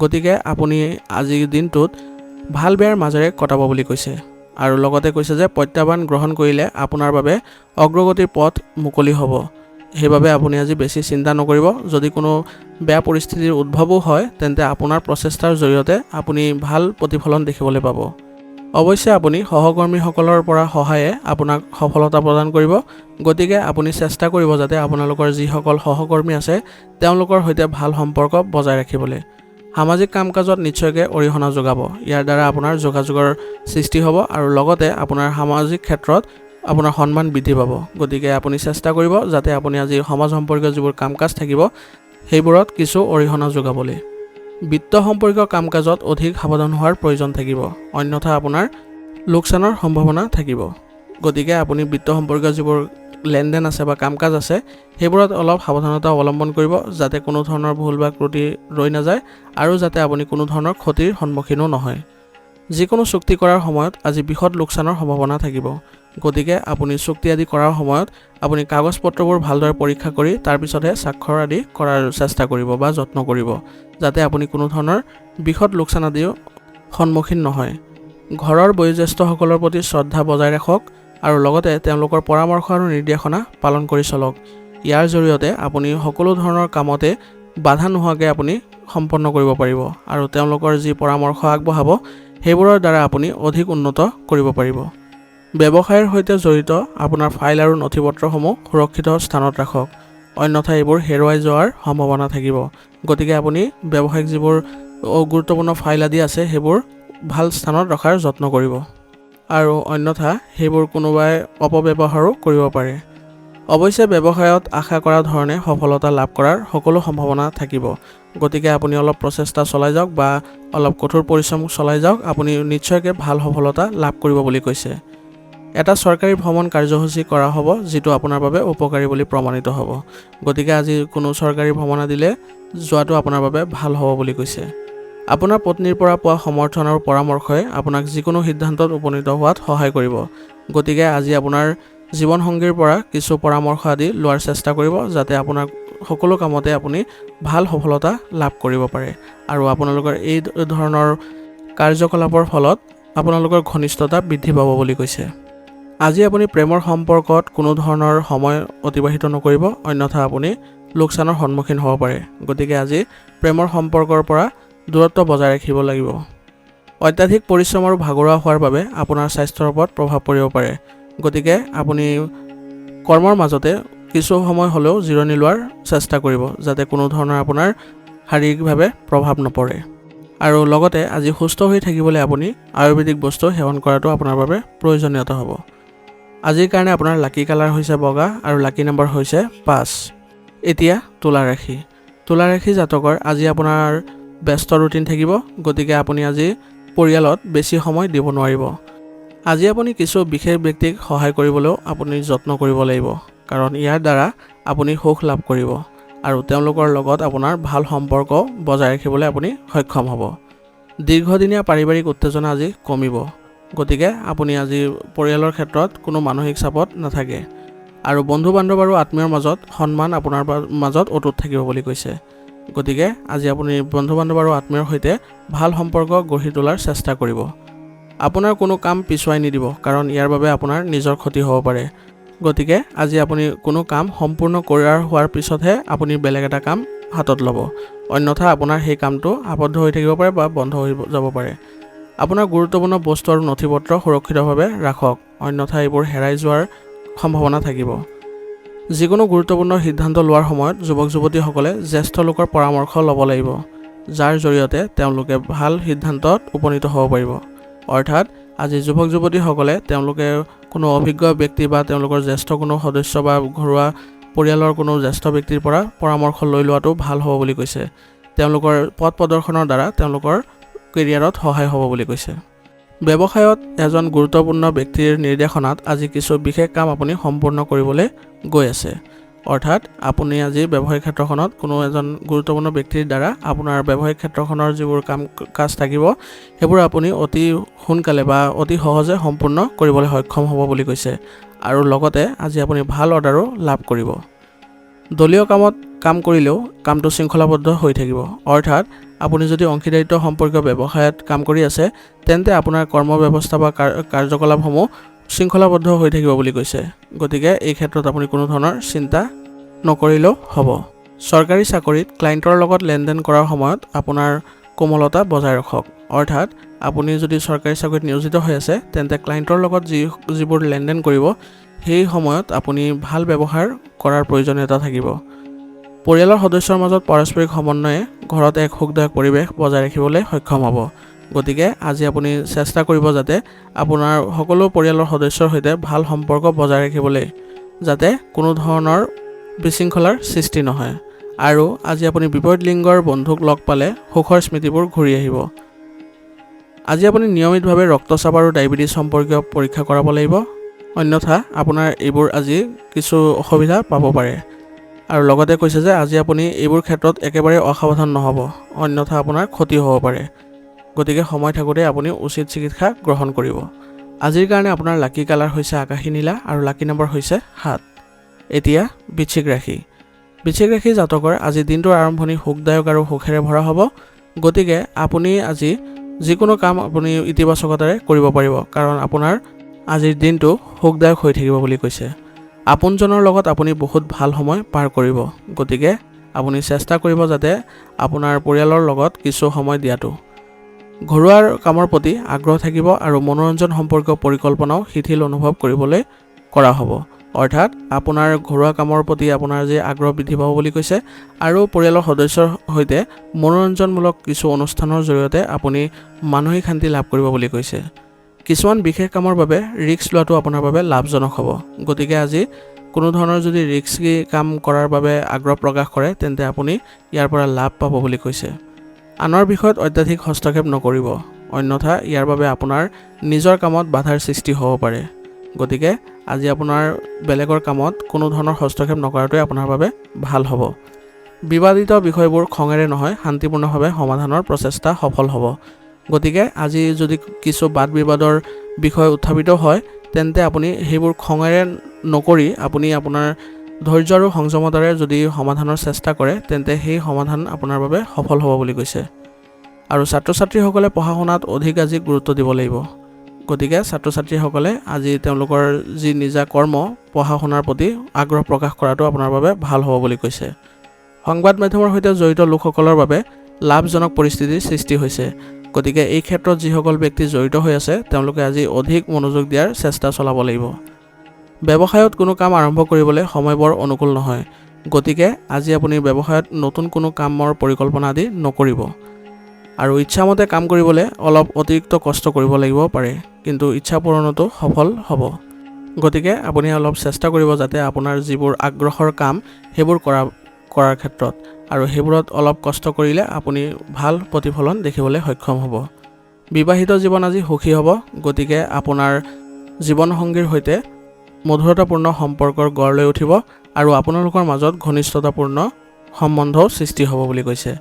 গতিকে আপুনি আজিৰ দিনটোত ভাল বেয়াৰ মাজেৰে কটাব বুলি কৈছে। আৰু লগতে কৈছে যে প্ৰত্যাহ্বান গ্ৰহণ কৰিলে আপোনাৰ বাবে অগ্ৰগতিৰ পথ মুকলি হ'ব, সেইবাবে আপুনি আজি বেছি চিন্তা নকৰিব। যদি কোনো বেয়া পৰিস্থিতিৰ উদ্ভৱো হয় তেন্তে আপোনাৰ প্ৰচেষ্টাৰ জৰিয়তে আপুনি ভাল প্ৰতিফলন দেখিবলৈ পাব। অৱশ্যে আপুনি সহকৰ্মীসকলৰ পৰা সহায়ে আপোনাক সফলতা প্ৰদান কৰিব, গতিকে আপুনি চেষ্টা কৰিব যাতে আপোনালোকৰ যিসকল সহকৰ্মী আছে তেওঁলোকৰ সৈতে ভাল সম্পৰ্ক বজাই ৰাখিবলৈ। সামাজিক কাম কাজত নিশ্চয়কৈ অৰিহণা যোগাব, ইয়াৰ দ্বাৰা আপোনাৰ যোগাযোগৰ সৃষ্টি হ'ব আৰু লগতে আপোনাৰ সামাজিক ক্ষেত্ৰত আপোনাৰ সন্মান বৃদ্ধি পাব। গতিকে আপুনি চেষ্টা কৰিব যাতে আপুনি আজি সমাজ সম্পৰ্কীয় যিবোৰ কাম কাজ থাকিব সেইবোৰত কিছু অৰিহণা যোগাবলৈ। বিত্ত সম্পৰ্কীয় কাম কাজত অধিক সাৱধান হোৱাৰ প্ৰয়োজন থাকিব, অন্যথা আপোনাৰ লোকচানৰ সম্ভাৱনা থাকিব। গতিকে আপুনি বিত্ত সম্পৰ্কীয় যিবোৰ লেনদেন আছে বা কাম কাজ আছে সেইবোৰত অলপ সাৱধানতা অৱলম্বন কৰিব, যাতে কোনো ধৰণৰ ভুল বা ত্ৰুটি ৰৈ নাযায় আৰু যাতে আপুনি কোনো ধৰণৰ ক্ষতিৰ সন্মুখীনো নহয়। যিকোনো চুক্তি কৰাৰ সময়ত আজি বৃহৎ লোকচানৰ সম্ভাৱনা থাকিব, গতিকে আপুনি চুক্তি আদি কৰাৰ সময়ত আপুনি কাগজ পত্ৰবোৰ ভালদৰে পৰীক্ষা কৰি তাৰপিছতহে স্বাক্ষৰ আদি কৰাৰ চেষ্টা কৰিব বা যত্ন কৰিব, যাতে আপুনি কোনো ধৰণৰ বৃহৎ লোকচান আদিও সন্মুখীন নহয়। ঘৰৰ বয়োজ্যেষ্ঠসকলৰ প্ৰতি শ্ৰদ্ধা বজাই ৰাখক আৰু লগতে তেওঁলোকৰ পৰামৰ্শ আৰু নিৰ্দেশনা পালন কৰি চলক। ইয়াৰ জৰিয়তে আপুনি সকলো ধৰণৰ কামতে বাধা নোহোৱাকৈ আপুনি সম্পন্ন কৰিব পাৰিব আৰু তেওঁলোকৰ যি পৰামৰ্শ আগবঢ়াব সেইবোৰৰ দ্বাৰা আপুনি অধিক উন্নত কৰিব পাৰিব। ব্যৱসায়ৰ সৈতে জড়িত আপোনাৰ ফাইল আৰু নথিপত্ৰসমূহ সুৰক্ষিত স্থানত ৰাখক, অন্যথা এইবোৰ হেৰুৱাই যোৱাৰ সম্ভাৱনা থাকিব। গতিকে আপুনি ব্যৱসায়িক যিবোৰ গুৰুত্বপূৰ্ণ ফাইল আদি আছে সেইবোৰ ভাল স্থানত ৰখাৰ যত্ন কৰিব, আৰু অন্যথা সেইবোৰ কোনোবাই অপব্যৱহাৰো কৰিব পাৰে। অৱশ্যে ব্যৱসায়ত আশা কৰা ধৰণে সফলতা লাভ কৰাৰ সকলো সম্ভাৱনা থাকিব, গতিকে আপুনি অলপ প্ৰচেষ্টা চলাই যাওক বা অলপ কঠোৰ পৰিশ্ৰম চলাই যাওক, আপুনি নিশ্চয়কৈ ভাল সফলতা লাভ কৰিব বুলি কৈছে। এটা চৰকাৰী ভ্ৰমণ কাৰ্যসূচী কৰা হ'ব যিটো আপোনাৰ বাবে উপকাৰী বুলি প্ৰমাণিত হ'ব, গতিকে আজি কোনো চৰকাৰী ভ্ৰমণ দিলে যোৱাটো আপোনাৰ বাবে ভাল হ'ব বুলি কৈছে। আপোনাৰ পত্নীৰ পৰা পোৱা সমৰ্থন আৰু পৰামৰ্শই আপোনাক যিকোনো সিদ্ধান্তত উপনীত হোৱাত সহায় কৰিব, গতিকে আজি আপোনাৰ জীৱনসংগীৰ পৰা কিছু পৰামৰ্শ আদি লোৱাৰ চেষ্টা কৰিব, যাতে আপোনাৰ সকলো কামতে আপুনি ভাল সফলতা লাভ কৰিব পাৰে আৰু আপোনালোকৰ এই ধৰণৰ কাৰ্যকলাপৰ ফলত আপোনালোকৰ ঘনিষ্ঠতা বৃদ্ধি পাব বুলি কৈছে। আজি আপুনি প্ৰেমৰ সম্পৰ্কত কোনো ধৰণৰ সময় অতিবাহিত নকৰিব, অন্যথা আপুনি লোকচানৰ সন্মুখীন হ'ব পাৰে, গতিকে আজি প্ৰেমৰ সম্পৰ্কৰ পৰা দূৰত্ব বজাই ৰাখিব লাগিব। অত্যাধিক পৰিশ্ৰম আৰু ভাগৰুৱা হোৱাৰ বাবে আপোনাৰ স্বাস্থ্যৰ ওপৰত প্ৰভাৱ পৰিব পাৰে, গতিকে আপুনি কৰ্মৰ মাজতে কিছু সময় হ'লেও জিৰণি লোৱাৰ চেষ্টা কৰিব, যাতে কোনো ধৰণৰ আপোনাৰ শাৰীৰিকভাৱে প্ৰভাৱ নপৰে। আৰু লগতে আজি সুস্থ হৈ থাকিবলৈ আপুনি আয়ুৰ্বেদিক বস্তু সেৱন কৰাটো আপোনাৰ বাবে প্ৰয়োজনীয়তা হ'ব। আজিৰ কাৰণে আপোনাৰ লাকি কালাৰ হৈছে বগা আৰু লাকি নম্বৰ হৈছে 5। এতিয়া তুলা ৰাশি। তুলা ৰাশি জাতকৰ আজি আপোনাৰ ব্যস্ত ৰুটিন থাকিব, গতিকে আপুনি আজি পৰিয়ালত বেছি সময় দিব নোৱাৰিব। আজি আপুনি কিছু বিশেষ ব্যক্তিক সহায় কৰিবলৈও আপুনি যত্ন কৰিব লাগিব, কাৰণ ইয়াৰ দ্বাৰা আপুনি সুখ লাভ কৰিব আৰু তেওঁলোকৰ লগত আপোনাৰ ভাল সম্পৰ্ক বজাই ৰাখিবলৈ আপুনি সক্ষম হ'ব। দীৰ্ঘদিনীয়া পাৰিবাৰিক উত্তেজনা আজি কমিব, গতিকে আপুনি আজি পৰিয়ালৰ ক্ষেত্ৰত কোনো মানসিক চাপত নাথাকে আৰু বন্ধু বান্ধৱ আৰু আত্মীয়ৰ মাজত সন্মান আপোনাৰ মাজত অটুট থাকিব বুলি কৈছে। গতিকে আজি আপুনি বন্ধু বান্ধৱ আৰু আত্মীয়ৰ সৈতে ভাল সম্পৰ্ক গঢ়ি তোলাৰ চেষ্টা কৰিব। আপোনাৰ কোনো কাম পিছুৱাই নিদিব, কাৰণ ইয়াৰ বাবে আপোনাৰ নিজৰ ক্ষতি হ'ব পাৰে, গতিকে আজি আপুনি কোনো কাম সম্পূৰ্ণ হোৱাৰ পিছতহে আপুনি বেলেগ এটা কাম হাতত ল'ব, অন্যথা আপোনাৰ সেই কামটো আবদ্ধ হৈ থাকিব পাৰে বা বন্ধ হৈ যাব পাৰে। আপোনাৰ গুৰুত্বপূৰ্ণ বস্তু আৰু নথিপত্ৰ সুৰক্ষিতভাৱে ৰাখক, অন্যথা এইবোৰ হেৰাই যোৱাৰ সম্ভাৱনা থাকিব। যিকোনো গুৰুত্বপূৰ্ণ সিদ্ধান্ত লোৱাৰ সময়ত যুৱক যুৱতীসকলে জ্যেষ্ঠ লোকৰ পৰামৰ্শ ল'ব লাগিব, যাৰ জৰিয়তে তেওঁলোকে ভাল সিদ্ধান্তত উপনীত হ'ব পাৰিব। অৰ্থাৎ আজি যুৱক যুৱতীসকলে তেওঁলোকে কোনো অভিজ্ঞ ব্যক্তি বা তেওঁলোকৰ জ্যেষ্ঠ কোনো সদস্য বা ঘৰুৱা পৰিয়ালৰ কোনো জ্যেষ্ঠ ব্যক্তিৰ পৰা পৰামৰ্শ লৈ লোৱাটো ভাল হ'ব বুলি কৈছে। তেওঁলোকৰ পথ প্ৰদৰ্শনৰ দ্বাৰা তেওঁলোকৰ কেৰিয়াৰত সহায় হ'ব বুলি কৈছে। ব্যৱসায়ত এজন গুৰুত্বপূৰ্ণ ব্যক্তিৰ নিৰ্দেশনাত আজি কিছু বিশেষ কাম আপুনি সম্পূৰ্ণ কৰিবলৈ গৈ আছে। অৰ্থাৎ আপুনি আজি ব্যৱসায়িক ক্ষেত্ৰখনত কোনো এজন গুৰুত্বপূৰ্ণ ব্যক্তিৰ দ্বাৰা আপোনাৰ ব্যৱসায়িক ক্ষেত্ৰখনৰ যিবোৰ কাম কাজ থাকিব সেইবোৰ আপুনি অতি সোনকালে বা অতি সহজে সম্পূৰ্ণ কৰিবলৈ সক্ষম হ'ব বুলি কৈছে। আৰু লগতে আজি আপুনি ভাল অৰ্ডাৰো লাভ কৰিব। দলীয় কামত কাম কৰিলেও কামটো শৃংখলাবদ্ধ হৈ থাকিব। অৰ্থাৎ আপুনি যদি অংশীদাৰিত্ব সম্পৰ্কীয় ব্যৱসায়ত কাম কৰি আছে তেন্তে আপোনাৰ কৰ্ম ব্যৱস্থা বা কাৰ্যকলাপসমূহ শৃংখলাবদ্ধ হৈ থাকিব বুলি কৈছে। গতিকে এই ক্ষেত্ৰত আপুনি কোনো ধৰণৰ চিন্তা নকৰিলেও হ'ব। চৰকাৰী চাকৰিত ক্লায়েণ্টৰ লগত লেনদেন কৰাৰ সময়ত আপোনাৰ কোমলতা বজাই ৰাখক। অৰ্থাৎ আপুনি যদি চৰকাৰী চাকৰিত নিয়োজিত হৈ আছে তেন্তে ক্লায়েণ্টৰ লগত যিবোৰ লেনদেন কৰিব সেই সময়ত আপুনি ভাল ব্যৱহাৰ কৰাৰ প্ৰয়োজনীয়তা থাকিব। পৰিয়ালৰ সদস্যৰ মাজত পাৰস্পৰিক সমন্বয়ে ঘৰত এক সুখদায়ক পৰিৱেশ বজাই ৰাখিবলৈ সক্ষম হ'ব। গতিকে আজি আপুনি চেষ্টা কৰিব যাতে আপোনাৰ সকলো পৰিয়ালৰ সদস্যৰ সৈতে ভাল সম্পৰ্ক বজাই ৰাখিবলৈ, যাতে কোনো ধৰণৰ বিশৃংখলাৰ সৃষ্টি নহয়। আৰু আজি আপুনি বিপৰীত লিংগৰ বন্ধুক লগ পালে সুখৰ স্মৃতিবোৰ ঘূৰি আহিব। আজি আপুনি নিয়মিতভাৱে ৰক্তচাপ আৰু ডায়েবেটিছ সম্পৰ্কীয় পৰীক্ষা কৰাব লাগিব, অন্যথা আপোনাৰ এইবোৰ আজি কিছু অসুবিধা পাব পাৰে। আৰু লগতে কৈছে যে আজি আপুনি এইবোৰ ক্ষেত্ৰত একেবাৰে অসাৱধান নহ'ব, অন্যথা আপোনাৰ ক্ষতি হ'ব পাৰে। গতিকে সময় থাকোঁতে আপুনি উচিত চিকিৎসা গ্ৰহণ কৰিব। আজিৰ কাৰণে আপোনাৰ লাকি কালাৰ হৈছে আকাশী নীলা আৰু লাকি নম্বৰ হৈছে 7। এতিয়া বৃশ্চিক ৰাশি। বৃশ্চিক ৰাশি জাতকৰ আজি দিনটোৰ আৰম্ভণি সুখদায়ক আৰু সুখেৰে ভৰা হ'ব। গতিকে আপুনি আজি যিকোনো কাম আপুনি ইতিবাচকতাৰে কৰিব পাৰিব, কাৰণ আপোনাৰ আজিৰ দিনটো সুখদায়ক হৈ থাকিব বুলি কৈছে। আপোনজনৰ লগত আপুনি বহুত ভাল সময় পাৰ কৰিব। গতিকে আপুনি চেষ্টা কৰিব যাতে আপোনাৰ পৰিয়ালৰ লগত কিছু সময় দিয়াটো। ঘৰুৱা কামৰ প্ৰতি আগ্ৰহ থাকিব আৰু মনোৰঞ্জন সম্পৰ্কীয় পৰিকল্পনাও শিথিল অনুভৱ কৰিবলৈ কৰা হ'ব। অৰ্থাৎ আপোনাৰ ঘৰুৱা কামৰ প্ৰতি আপোনাৰ যি আগ্ৰহ বৃদ্ধি পাব বুলি কৈছে আৰু পৰিয়ালৰ সদস্যৰ সৈতে মনোৰঞ্জনমূলক কিছু অনুষ্ঠানৰ জৰিয়তে আপুনি মানসিক শান্তি লাভ কৰিব বুলি কৈছে। কিছুমান বিশেষ কামৰ বাবে ৰিস্ক লোৱাটো আপোনাৰ বাবে লাভজনক হ'ব। গতিকে আজি কোনো ধৰণৰ যদি ৰিস্কি কাম কৰাৰ বাবে আগ্ৰহ প্ৰকাশ কৰে তেন্তে আপুনি ইয়াৰ পৰা লাভ পাব বুলি কৈছে। আনৰ বিষয়ত অত্যাধিক হস্তক্ষেপ নকৰিব, অন্যথা ইয়াৰ বাবে আপোনাৰ নিজৰ কামত বাধাৰ সৃষ্টি হ'ব পাৰে। গতিকে আজি আপোনাৰ বেলেগৰ কামত কোনো ধৰণৰ হস্তক্ষেপ নকৰাটোৱে আপোনাৰ বাবে ভাল হ'ব। বিবাদিত বিষয়বোৰ খঙেৰে নহয় শান্তিপূৰ্ণভাৱে সমাধানৰ প্ৰচেষ্টা সফল হ'ব। গতিকে আজি যদি কিছু বাদ বিবাদৰ বিষয় উত্থাপিত হয় তেন্তে আপুনি সেইবোৰ খঙেৰে নকৰি আপুনি আপোনাৰ ধৈৰ্য আৰু সংযমতাৰে যদি সমাধানৰ চেষ্টা কৰে তেন্তে সেই সমাধান আপোনাৰ বাবে সফল হ'ব বুলি কৈছে। আৰু ছাত্ৰ ছাত্ৰীসকলে পঢ়া শুনাত অধিক আজি গুৰুত্ব দিব লাগিব। গতিকে ছাত্ৰ ছাত্ৰীসকলে আজি তেওঁলোকৰ যি নিজা কৰ্ম পঢ়া শুনাৰ প্ৰতি আগ্ৰহ প্ৰকাশ কৰাটো আপোনাৰ বাবে ভাল হ'ব বুলি কৈছে। সংবাদ মাধ্যমৰ সৈতে জড়িত লোকসকলৰ বাবে লাভজনক পৰিস্থিতিৰ সৃষ্টি হৈছে। গতিকে এই ক্ষেত্ৰত যিসকল ব্যক্তি জড়িত হৈ আছে তেওঁলোকে আজি অধিক মনোযোগ দিয়াৰ চেষ্টা চলাব লাগিব। ব্যৱসায়ত কোনো কাম আৰম্ভ কৰিবলৈ সময় বৰ অনুকূল নহয়। গতিকে আজি আপুনি ব্যৱসায়ত নতুন কোনো কামৰ পৰিকল্পনা আদি নকৰিব। আৰু ইচ্ছামতে কাম কৰিবলৈ অলপ অতিৰিক্ত কষ্ট কৰিব লাগিব পাৰে, কিন্তু ইচ্ছা পূৰণতো সফল হ'ব। গতিকে আপুনি অলপ চেষ্টা কৰিব যাতে আপোনাৰ যিবোৰ আগ্ৰহৰ কাম সেইবোৰ কৰাৰ ক্ষেত্ৰত আৰু সেইবোৰত অলপ কষ্ট কৰিলে আপুনি ভাল প্ৰতিফলন দেখিবলৈ সক্ষম হ'ব। বিবাহিত জীৱন আজি সুখী হ'ব। গতিকে আপোনাৰ জীৱনসংগীৰ সৈতে মধুৰতাপূৰ্ণ সম্পৰ্কৰ গঢ় লৈ উঠিব আৰু আপোনালোকৰ মাজত ঘনিষ্ঠতাপূৰ্ণ সম্বন্ধও সৃষ্টি হ'ব বুলি কৈছে।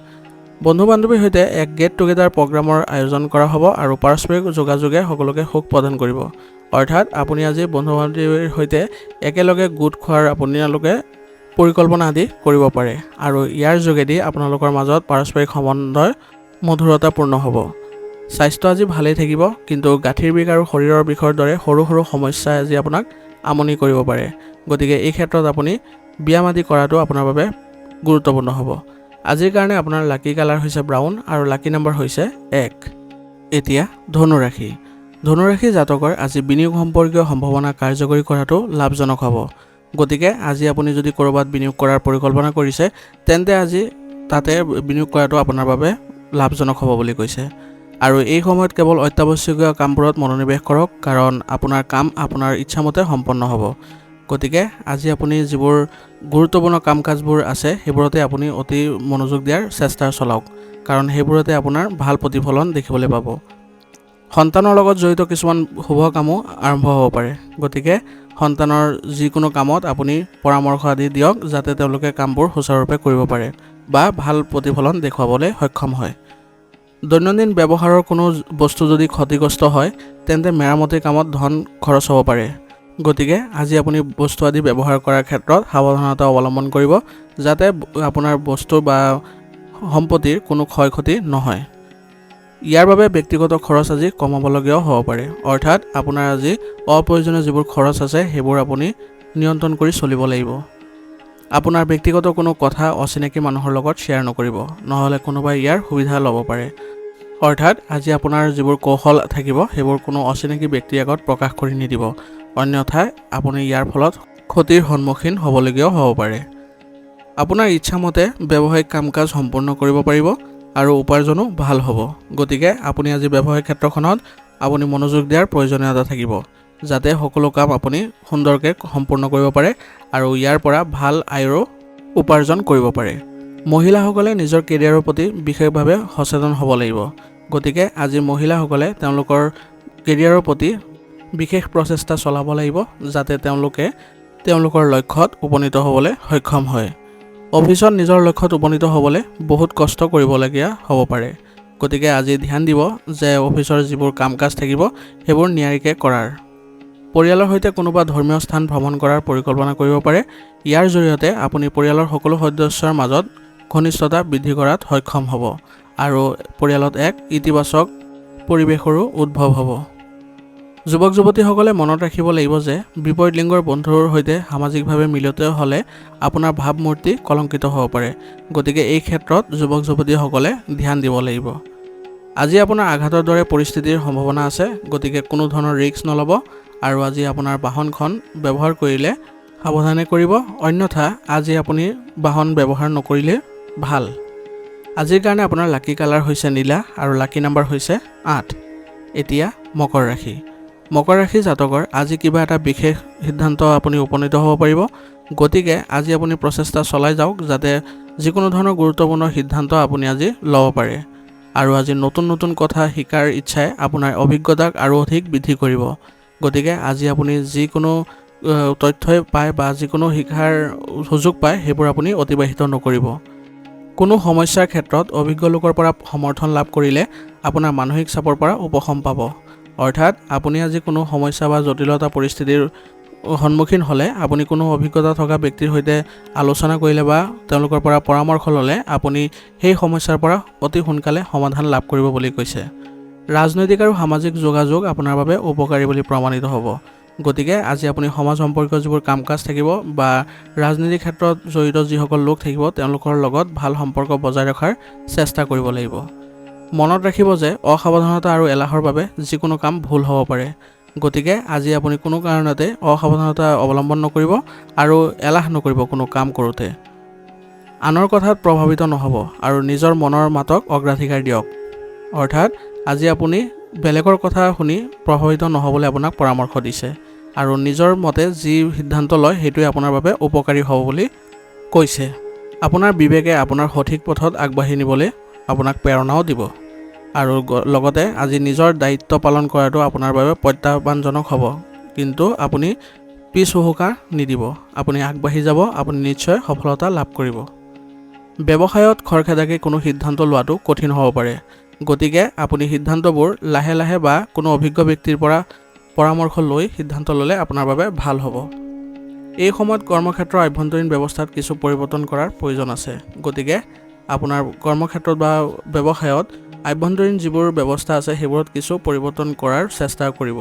বন্ধু বান্ধৱীৰ সৈতে এক গেট টুগেডাৰ প্ৰগ্ৰামৰ আয়োজন কৰা হ'ব আৰু পাৰস্পৰিক যোগাযোগে সকলোকে সুখ প্ৰদান কৰিব। অৰ্থাৎ আপুনি আজি বন্ধু বান্ধৱীৰ সৈতে একেলগে গোট খোৱাৰ আপোনালোকে পৰিকল্পনা আদি কৰিব পাৰে আৰু ইয়াৰ যোগেদি আপোনালোকৰ মাজত পাৰস্পৰিক সম্বন্ধ মধুৰতাপূৰ্ণ হ'ব। স্বাস্থ্য আজি ভালেই থাকিব, কিন্তু গাঁঠিৰ বিষ আৰু শৰীৰৰ বিষৰ দৰে সৰু সৰু সমস্যাই আজি আপোনাক আমনি কৰিব পাৰে। গতিকে এই ক্ষেত্ৰত আপুনি ব্যায়াম আদি কৰাটো আপোনাৰ বাবে গুৰুত্বপূৰ্ণ হ'ব। আজিৰ কাৰণে আপোনাৰ লাকি কালাৰ হৈছে ব্ৰাউন আৰু লাকি নম্বৰ হৈছে 1। এতিয়া ধনু ৰাশি। ধনুৰাশি জাতকৰ আজি বিনিয়োগ সম্পৰ্কীয় সম্ভাৱনা কাৰ্যকৰী কৰাটো লাভজনক হ'ব। গতিকে আজি আপুনি যদি ক'ৰবাত বিনিয়োগ কৰাৰ পৰিকল্পনা কৰিছে তেন্তে আজি তাতে বিনিয়োগ কৰাটো আপোনাৰ বাবে লাভজনক হ'ব বুলি কৈছে। আৰু এই সময়ত কেৱল অত্যাৱশ্যকীয় কামবোৰত মনোনিৱেশ কৰক, কাৰণ আপোনাৰ কাম আপোনাৰ ইচ্ছামতে সম্পন্ন হ'ব। গতিকে আজি আপুনি যিবোৰ গুৰুত্বপূৰ্ণ কাম কাজবোৰ আছে সেইবোৰতে আপুনি অতি মনোযোগ দিয়াৰ চেষ্টা চলাওক, কাৰণ সেইবোৰতে আপোনাৰ ভাল প্ৰতিফলন দেখিবলৈ পাব। সন্তানৰ লগত জড়িত কিছুমান শুভ কামো আৰম্ভ হ'ব পাৰে। গতিকে সন্তানৰ যিকোনো কামত আপুনি পৰামৰ্শ আদি দিয়ক, যাতে তেওঁলোকে কামবোৰ সুচাৰুৰূপে কৰিব পাৰে বা ভাল প্ৰতিফলন দেখুৱাবলৈ সক্ষম হয়। দৈনন্দিন ব্যৱহাৰৰ কোনো বস্তু যদি ক্ষতিগ্ৰস্ত হয় তেন্তে মেৰামতিৰ কামত ধন খৰচ হ'ব পাৰে। গতিকে আজি আপুনি বস্তু আদি ব্যৱহাৰ কৰাৰ ক্ষেত্ৰত সাৱধানতা অৱলম্বন কৰিব, যাতে আপোনাৰ বস্তু বা সম্পত্তিৰ কোনো ক্ষয় ক্ষতি নহয়। ইয়াৰ বাবে ব্যক্তিগত খৰচ আজি কমাবলগীয়াও হ'ব পাৰে, অৰ্থাৎ আপোনাৰ আজি অপ্ৰয়োজনীয় যিবোৰ খৰচ আছে সেইবোৰ আপুনি নিয়ন্ত্ৰণ কৰি চলিব লাগিব। আপোনাৰ ব্যক্তিগত কোনো কথা অচিনাকি মানুহৰ লগত শ্বেয়াৰ নকৰিব, নহ'লে কোনোবাই ইয়াৰ সুবিধা ল'ব পাৰে। অৰ্থাৎ আজি আপোনাৰ যিবোৰ কৌশল থাকিব সেইবোৰ কোনো অচিনাকি ব্যক্তিৰ আগত প্ৰকাশ কৰি নিদিব, অন্যথা আপুনি ইয়াৰ ফলত ক্ষতিৰ সন্মুখীন হ'বলগীয়াও হ'ব পাৰে। আপোনাৰ ইচ্ছামতে ব্যৱসায়িক কাম কাজ সম্পূৰ্ণ কৰিব পাৰিব আৰু উপাৰ্জনো ভাল হ'ব। গতিকে আপুনি আজি ব্যৱসায়িক ক্ষেত্ৰখনত আপুনি মনোযোগ দিয়াৰ প্ৰয়োজনীয়তা থাকিব, যাতে সকলো কাম আপুনি সুন্দৰকৈ সম্পূৰ্ণ কৰিব পাৰে আৰু ইয়াৰ পৰা ভাল আয়ৰো উপাৰ্জন কৰিব পাৰে। মহিলাসকলে নিজৰ কেৰিয়াৰৰ প্ৰতি বিশেষভাৱে সচেতন হ'ব লাগিব। গতিকে আজি মহিলাসকলে তেওঁলোকৰ কেৰিয়াৰৰ প্ৰতি বিশেষ প্ৰচেষ্টা চলাব লাগিব, যাতে তেওঁলোকে তেওঁলোকৰ লক্ষ্যত উপনীত হ'বলৈ সক্ষম হয়। অফিচত নিজৰ লক্ষ্যত উপনীত হ'বলৈ বহুত কষ্ট কৰিবলগীয়া হ'ব পাৰে। গতিকে আজি ধ্যান দিব যে অফিচৰ যিবোৰ কাম কাজ থাকিব সেইবোৰ নিয়াৰিকৈ কৰাৰ। পৰিয়ালৰ সৈতে কোনোবা ধৰ্মীয় স্থান ভ্ৰমণ কৰাৰ পৰিকল্পনা কৰিব পাৰে। ইয়াৰ জৰিয়তে আপুনি পৰিয়ালৰ সকলো সদস্যৰ মাজত ঘনিষ্ঠতা বৃদ্ধি কৰাত সক্ষম হ'ব আৰু পৰিয়ালত এক ইতিবাচক পৰিৱেশৰো উদ্ভৱ হ'ব। যুৱক যুৱতীসকলে মনত ৰাখিব লাগিব যে বিপৰীত লিংগৰ বন্ধুৰ সৈতে সামাজিকভাৱে মিলিত হ'লে আপোনাৰ ভাৱমূৰ্তি কলংকিত হ'ব পাৰে। গতিকে এই ক্ষেত্ৰত যুৱক যুৱতীসকলে ধ্যান দিব লাগিব। আজি আপোনাৰ আঘাতৰ দৰে পৰিস্থিতিৰ সম্ভাৱনা আছে, গতিকে কোনো ধৰণৰ ৰিস্ক নল'ব আৰু আজি আপোনাৰ বাহনখন ব্যৱহাৰ কৰিলে সাৱধানে কৰিব, অন্যথা আজি আপুনি বাহন ব্যৱহাৰ নকৰিলে ভাল। আজিৰ কাৰণে আপোনাৰ লাকি কালাৰ হৈছে নীলা আৰু লাকি নাম্বাৰ হৈছে 8। এতিয়া মকৰ ৰাশি। মকৰ ৰাশি জাতকৰ আজি কিবা এটা বিশেষ সিদ্ধান্ত আপুনি উপনীত হ'ব পাৰিব। গতিকে আজি আপুনি প্ৰচেষ্টা চলাই যাওক, যাতে যিকোনো ধৰণৰ গুৰুত্বপূৰ্ণ সিদ্ধান্ত আপুনি আজি ল'ব পাৰে। আৰু আজি নতুন নতুন কথা শিকাৰ ইচ্ছাই আপোনাৰ অভিজ্ঞতাক আৰু অধিক বৃদ্ধি কৰিব। গতিকে আজি আপুনি যিকোনো তথ্যই পায় বা যিকোনো শিক্ষাৰ সুযোগ পায় সেইবোৰ আপুনি অতিবাহিত নকৰিব। কোনো সমস্যাৰ ক্ষেত্ৰত অভিজ্ঞ লোকৰ পৰা সমৰ্থন লাভ কৰিলে আপোনাৰ মানসিক চাপৰ পৰা উপশম পাব। অৰ্থাৎ আপুনি আজি কোনো সমস্যা বা জটিলতা পৰিস্থিতিৰ সন্মুখীন হ'লে আপুনি কোনো অভিজ্ঞতা থকা ব্যক্তিৰ সৈতে আলোচনা কৰিলে বা তেওঁলোকৰ পৰা পৰামৰ্শ ল'লে আপুনি সেই সমস্যাৰ পৰা অতি সোনকালে সমাধান লাভ কৰিব বুলি কৈছে। ৰাজনৈতিক আৰু সামাজিক যোগাযোগ আপোনাৰ বাবে উপকাৰী বুলি প্ৰমাণিত হ'ব। গতিকে আজি আপুনি সমাজ সম্পৰ্কীয় যিবোৰ কাম কাজ থাকিব বা ৰাজনীতিৰ ক্ষেত্ৰত জড়িত যিসকল লোক থাকিব তেওঁলোকৰ লগত ভাল সম্পৰ্ক বজাই ৰখাৰ চেষ্টা কৰিব লাগিব। মনত ৰাখিব যে অসাৱধানতা আৰু এলাহৰ বাবে যিকোনো কাম ভুল হ'ব পাৰে। গতিকে আজি আপুনি কোনো কাৰণতে অসাৱধানতা অৱলম্বন নকৰিব আৰু এলাহ নকৰিব কোনো কাম কৰোঁতে। আনৰ কথাত প্ৰভাৱিত নহ'ব আৰু নিজৰ মনৰ মাতক অগ্ৰাধিকাৰ দিয়ক। অৰ্থাৎ আজি আপুনি বেলেগৰ কথা শুনি প্ৰভাৱিত নহ'বলৈ আপোনাক পৰামৰ্শ দিছে আৰু নিজৰ মতে যি সিদ্ধান্ত লয় সেইটোৱে আপোনাৰ বাবে উপকাৰী হ'ব বুলি কৈছে। আপোনাৰ বিবেকে আপোনাৰ সঠিক পথত আগবাঢ়ি নিবলৈ আপোনাক প্ৰেৰণাও দিব আৰু লগতে আজি নিজৰ দায়িত্ব পালন কৰাটো আপোনাৰ বাবে প্ৰত্যাহ্বানজনক হ'ব, কিন্তু আপুনি পিছ হুহুকা নিদিব, আপুনি আগবাঢ়ি যাব, আপুনি নিশ্চয় সফলতা লাভ কৰিব। ব্যৱসায়ত খৰখেদাকৈ কোনো সিদ্ধান্ত লোৱাটো কঠিন হ'ব পাৰে। গতিকে আপুনি সিদ্ধান্তবোৰ লাহে লাহে বা কোনো অভিজ্ঞ ব্যক্তিৰ পৰা পৰামৰ্শ লৈ সিদ্ধান্ত ল'লে আপোনাৰ বাবে ভাল হ'ব। এই সময়ত কৰ্মক্ষেত্ৰৰ আভ্যন্তৰীণ ব্যৱস্থাত কিছু পৰিৱৰ্তন কৰাৰ প্ৰয়োজন আছে। গতিকে আপোনাৰ কৰ্মক্ষেত্ৰত বা ব্যৱসায়ত আভ্যন্তৰীণ যিবোৰ ব্যৱস্থা আছে সেইবোৰত কিছু পৰিৱৰ্তন কৰাৰ চেষ্টা কৰিব।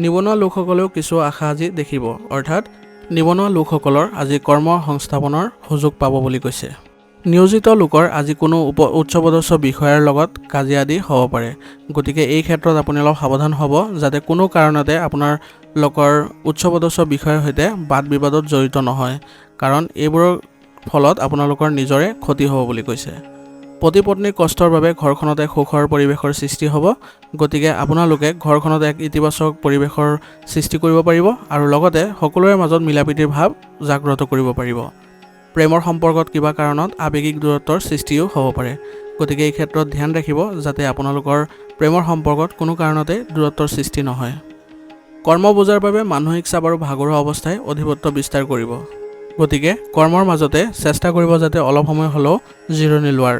নিবনুৱা লোকসকলেও কিছু আশা আজি দেখিব, অৰ্থাৎ নিবনুৱা লোকসকলৰ আজি কৰ্ম সংস্থাপনৰ সুযোগ পাব বুলি কৈছে। নিয়োজিত লোকৰ আজি কোনো উচ্চপদস্থ বিষয়াৰ লগত কাজিয়া আদি হ'ব পাৰে। গতিকে এই ক্ষেত্ৰত আপুনি অলপ সাৱধান হ'ব যাতে কোনো কাৰণতে আপোনাৰ লোকৰ উচ্চপদস্থ বিষয়াৰ সৈতে বাদ বিবাদত জড়িত নহয়, কাৰণ এইবোৰৰ ফলত আপোনালোকৰ নিজৰে ক্ষতি হ'ব বুলি কৈছে। পতি পত্নীৰ কষ্টৰ বাবে ঘৰখনত এক সুখৰ পৰিৱেশৰ সৃষ্টি হ'ব। গতিকে আপোনালোকে ঘৰখনত এক ইতিবাচক পৰিৱেশৰ সৃষ্টি কৰিব পাৰিব আৰু লগতে সকলোৰে মাজত মিলাপ্ৰীতিৰ ভাৱ জাগ্ৰত কৰিব পাৰিব। প্ৰেমৰ সম্পৰ্কত কিবা কাৰণত আৱেগিক দূৰত্বৰ সৃষ্টিও হ'ব পাৰে। গতিকে এই ক্ষেত্ৰত ধ্যান ৰাখিব যাতে আপোনালোকৰ প্ৰেমৰ সম্পৰ্কত কোনো কাৰণতে দূৰত্বৰ সৃষ্টি নহয়। কৰ্ম বোজাৰ বাবে মানসিক চাপ আৰু ভাগৰুৱা অৱস্থাই অধিপত্য বিস্তাৰ কৰিব। গতিকে কৰ্মৰ মাজতে চেষ্টা কৰিব যাতে অলপ সময় হ'লেও জিৰণি লোৱাৰ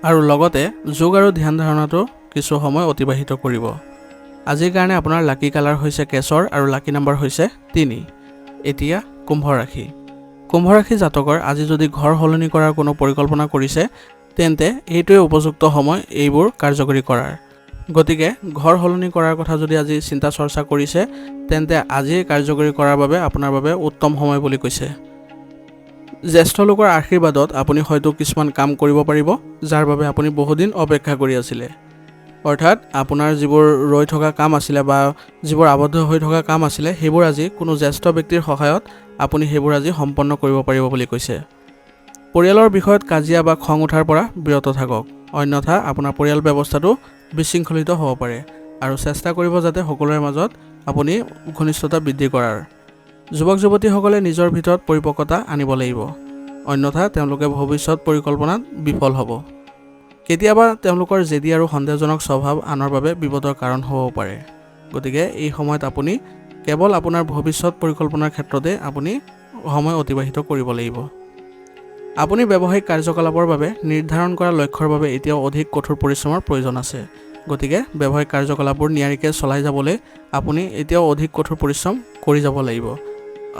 আৰু লগতে যোগ আৰু ধ্যান ধাৰণাটো কিছু সময় অতিবাহিত কৰিব। আজিৰ কাৰণে আপোনাৰ লাকি কালাৰ হৈছে কেশৰ আৰু লাকি নাম্বাৰ হৈছে 3। এতিয়া কুম্ভ ৰাশি। কুম্ভ ৰাশি জাতকৰ আজি যদি ঘৰ সলনি কৰাৰ কোনো পৰিকল্পনা কৰিছে তেন্তে এইটোৱে উপযুক্ত সময় এইবোৰ কাৰ্যকৰী কৰাৰ। গতিকে ঘৰ সলনি কৰাৰ কথা যদি আজি চিন্তা চৰ্চা কৰিছে তেন্তে আজি কাৰ্যকৰী কৰাৰ বাবে আপোনাৰ বাবে উত্তম সময় বুলি কৈছে। জ্যেষ্ঠ লোকৰ আশীৰ্বাদত আপুনি হয়তো কিছুমান কাম কৰিব পাৰিব যাৰ বাবে আপুনি বহুদিন অপেক্ষা কৰি আছিলে। অৰ্থাৎ আপোনাৰ যিবোৰ ৰৈ থকা কাম আছিলে বা যিবোৰ আবদ্ধ হৈ থকা কাম আছিলে সেইবোৰ আজি কোনো জ্যেষ্ঠ ব্যক্তিৰ সহায়ত আপুনি সেইবোৰ আজি সম্পন্ন কৰিব পাৰিব বুলি কৈছে। পৰিয়ালৰ বিষয়ত কাজিয়া বা খং উঠাৰ পৰা বিৰত থাকক, অন্যথা আপোনাৰ পৰিয়াল ব্যৱস্থাটো বিশৃংখলিত হ'ব পাৰে আৰু চেষ্টা কৰিব যাতে সকলোৰে মাজত আপুনি ঘনিষ্ঠতা বৃদ্ধি কৰাৰ। যুৱক যুৱতীসকলে নিজৰ ভিতৰত পৰিপক্কতা আনিব লাগিব, অন্যথা তেওঁলোকে ভৱিষ্যত পৰিকল্পনাত বিফল হ'ব। কেতিয়াবা তেওঁলোকৰ জেদী আৰু সন্দেহজনক স্বভাৱ আনৰ বাবে বিপদৰ কাৰণ হ'ব পাৰে। গতিকে এই সময়ত আপুনি কেৱল আপোনাৰ ভৱিষ্যত পৰিকল্পনাৰ ক্ষেত্ৰতে আপুনি সময় অতিবাহিত কৰিব লাগিব। আপুনি ব্যৱসায়িক কাৰ্যকলাপৰ বাবে নিৰ্ধাৰণ কৰা লক্ষ্যৰ বাবে এতিয়াও অধিক কঠোৰ পৰিশ্ৰমৰ প্ৰয়োজন আছে। গতিকে ব্যৱসায়িক কাৰ্যকলাপবোৰ নিয়াৰিকৈ চলাই যাবলৈ আপুনি এতিয়াও অধিক কঠোৰ পৰিশ্ৰম কৰি যাব লাগিব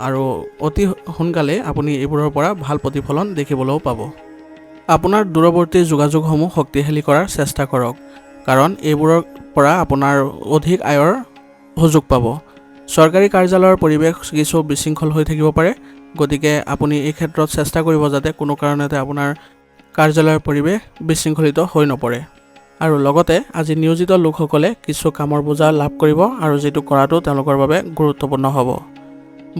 আৰু অতি সোনকালে আপুনি এইবোৰৰ পৰা ভাল প্ৰতিফলন দেখিবলৈও পাব। আপোনাৰ দূৰৱৰ্তী যোগাযোগসমূহ শক্তিশালী কৰাৰ চেষ্টা কৰক, কাৰণ এইবোৰৰ পৰা আপোনাৰ অধিক আয়ৰ সুযোগ পাব। চৰকাৰী কাৰ্যালয়ৰ পৰিৱেশ কিছু বিশৃংখল হৈ থাকিব পাৰে। গতিকে আপুনি এই ক্ষেত্ৰত চেষ্টা কৰিব যাতে কোনো কাৰণতে আপোনাৰ কাৰ্যালয়ৰ পৰিৱেশ বিশৃংখলিত হৈ নপৰে। আৰু লগতে আজি নিয়োজিত লোকসকলে কিছু কামৰ বোজা লাভ কৰিব আৰু যিটো কৰাটো তেওঁলোকৰ বাবে গুৰুত্বপূৰ্ণ হ'ব।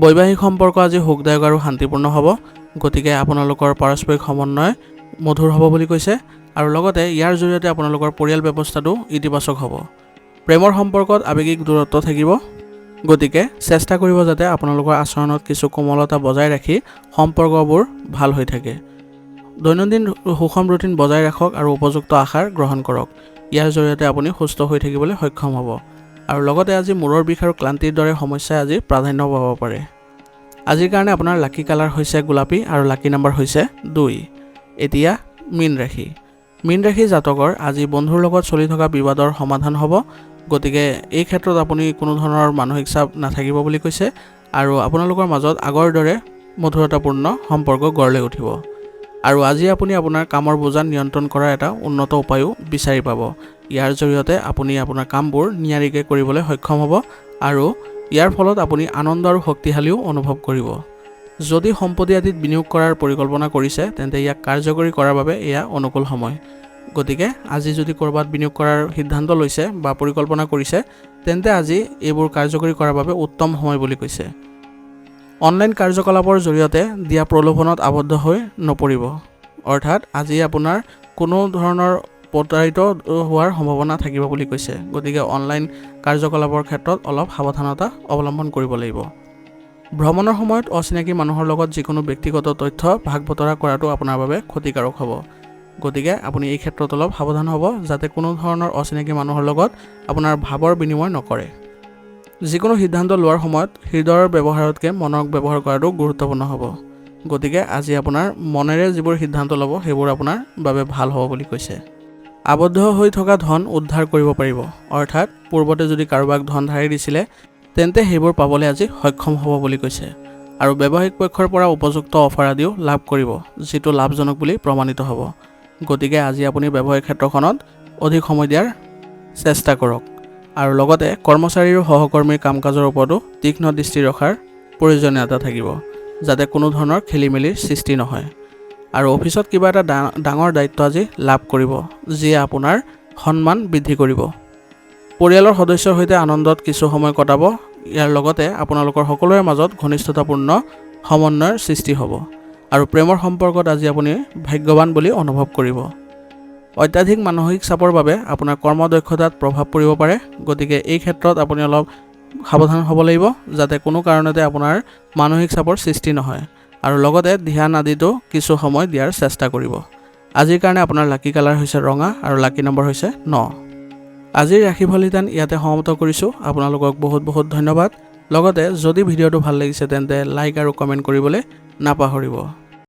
বৈবাহিক সম্পৰ্ক আজি সুখদায়ক আৰু শান্তিপূৰ্ণ হ'ব। গতিকে আপোনালোকৰ পাৰস্পৰিক সমন্বয় মধুৰ হ'ব বুলি কৈছে আৰু লগতে ইয়াৰ জৰিয়তে আপোনালোকৰ পৰিয়াল ব্যৱস্থাটো ইতিবাচক হ'ব। প্ৰেমৰ সম্পৰ্কত আৱেগিক দূৰত্ব থাকিব। গতিকে চেষ্টা কৰিব যাতে আপোনালোকৰ আচৰণত কিছু কোমলতা বজাই ৰাখি সম্পৰ্কবোৰ ভাল হৈ থাকে। দৈনন্দিন সুষম ৰুটিন বজাই ৰাখক আৰু উপযুক্ত আহাৰ গ্ৰহণ কৰক। ইয়াৰ জৰিয়তে আপুনি সুস্থ হৈ থাকিবলৈ সক্ষম হ'ব আৰু লগতে আজি মূৰৰ বিষ আৰু ক্লান্তিৰ দৰে সমস্যাই আজি প্ৰাধান্য পাব পাৰে। আজিৰ কাৰণে আপোনাৰ লাকি কালাৰ হৈছে গোলাপী আৰু লাকি নাম্বাৰ হৈছে 2। এতিয়া মীন ৰাশি। মীন ৰাশি জাতকৰ আজি বন্ধুৰ লগত চলি থকা বিবাদৰ সমাধান হ'ব। গতিকে এই ক্ষেত্ৰত আপুনি কোনো ধৰণৰ মানসিক চাপ নাথাকিব বুলি কৈছে আৰু আপোনালোকৰ মাজত আগৰ দৰে মধুৰতাপূৰ্ণ সম্পৰ্ক গঢ় লৈ উঠিব। আৰু আজি আপুনি আপোনাৰ কামৰ বোজা নিয়ন্ত্ৰণ কৰাৰ এটা উন্নত উপায়ো বিচাৰি পাব। ইয়াৰ জৰিয়তে আপুনি আপোনাৰ কামবোৰ নিয়াৰিকৈ কৰিবলৈ সক্ষম হ'ব আৰু ইয়াৰ ফলত আপুনি আনন্দ আৰু শক্তিশালীও অনুভৱ কৰিব। যদি সম্পত্তি আদিত বিনিয়োগ কৰাৰ পৰিকল্পনা কৰিছে তেন্তে ইয়াক কাৰ্যকৰী কৰাৰ বাবে এয়া অনুকূল সময়। গতিকে আজি যদি ক'ৰবাত বিনিয়োগ কৰাৰ সিদ্ধান্ত লৈছে বা পৰিকল্পনা কৰিছে তেন্তে আজি এইবোৰ কাৰ্যকৰী কৰাৰ বাবে উত্তম সময় বুলি কৈছে। অনলাইন কাৰ্যকলাপৰ জৰিয়তে দিয়া প্ৰলোভনত আবদ্ধ হৈ নপৰিব। অৰ্থাৎ আজি আপোনাৰ কোনো ধৰণৰ প্ৰতাৰিত হোৱাৰ সম্ভাৱনা থাকিব বুলি কৈছে। গতিকে অনলাইন কাৰ্যকলাপৰ ক্ষেত্ৰত অলপ সাৱধানতা অৱলম্বন কৰিব লাগিব। ভ্ৰমণৰ সময়ত অচিনাকি মানুহৰ লগত যিকোনো ব্যক্তিগত তথ্য ভাগ বতৰা কৰাটো আপোনাৰ বাবে ক্ষতিকাৰক হ'ব। গতিকে আপুনি এই ক্ষেত্ৰত অলপ সাৱধান হ'ব যাতে কোনো ধৰণৰ অচিনাকি মানুহৰ লগত আপোনাৰ ভাৱৰ বিনিময় নকৰে। যিকোনো সিদ্ধান্ত লোৱাৰ সময়ত হৃদয়ৰ ব্যৱহাৰতকৈ মনক ব্যৱহাৰ কৰাটো গুৰুত্বপূৰ্ণ হ'ব। গতিকে আজি আপোনাৰ মনেৰে যিবোৰ সিদ্ধান্ত ল'ব সেইবোৰ আপোনাৰ বাবে ভাল হ'ব বুলি কৈছে। আবদ্ধ হৈ থকা ধন উদ্ধাৰ কৰিব পাৰিব। অৰ্থাৎ পূৰ্বতে যদি কাৰোবাক ধন ধাৰি দিছিলে তেন্তে সেইবোৰ পাবলৈ আজি সক্ষম হ'ব বুলি কৈছে আৰু ব্যৱসায়িক পক্ষৰ পৰা উপযুক্ত অফাৰ আদিও লাভ কৰিব, যিটো লাভজনক বুলি প্ৰমাণিত হ'ব। গতিকে আজি আপুনি ব্যৱসায়িক ক্ষেত্ৰখনত অধিক সময় দিয়াৰ চেষ্টা কৰক আৰু লগতে কৰ্মচাৰী আৰু সহকৰ্মীৰ কাম কাজৰ ওপৰতো তীক্ষ্ণ দৃষ্টি ৰখাৰ প্ৰয়োজনীয়তা থাকিব যাতে কোনো ধৰণৰ খেলিমেলিৰ সৃষ্টি নহয়। আৰু অফিচত কিবা এটা ডাঙৰ দায়িত্ব আজি লাভ কৰিব, যিয়ে আপোনাৰ সন্মান বৃদ্ধি কৰিব। পৰিয়ালৰ সদস্যৰ সৈতে আনন্দত কিছু সময় কটাব। ইয়াৰ লগতে আপোনালোকৰ সকলোৰে মাজত ঘনিষ্ঠতাপূৰ্ণ সমন্বয়ৰ সৃষ্টি হ'ব আৰু প্ৰেমৰ সম্পৰ্কত আজি আপুনি ভাগ্যৱান বুলি অনুভৱ কৰিব। অত্যাধিক মানসিক চাপৰ বাবে আপোনাৰ কৰ্মদক্ষতাত প্ৰভাৱ পৰিব পাৰে, গতিকে এই ক্ষেত্ৰত আপুনি অলপ সাৱধান হ'ব লাগিব যাতে কোনো কাৰণতে আপোনাৰ মানসিক চাপৰ সৃষ্টি নহয় আৰু লগতে ধ্যান আদিতো কিছু সময় দিয়াৰ চেষ্টা কৰিব। আজিৰ কাৰণে আপোনাৰ লাকি কালাৰ হৈছে ৰঙা আৰু লাকি নম্বৰ হৈছে 9। আজিৰ ৰাশিফল নিদান ইয়াতে সমাপ্ত কৰিছোঁ। আপোনালোকক বহুত বহুত ধন্যবাদ। লগতে যদি ভিডিঅ'টো ভাল লাগিছে তেন্তে লাইক আৰু কমেণ্ট কৰিবলৈ নাপাহৰিব।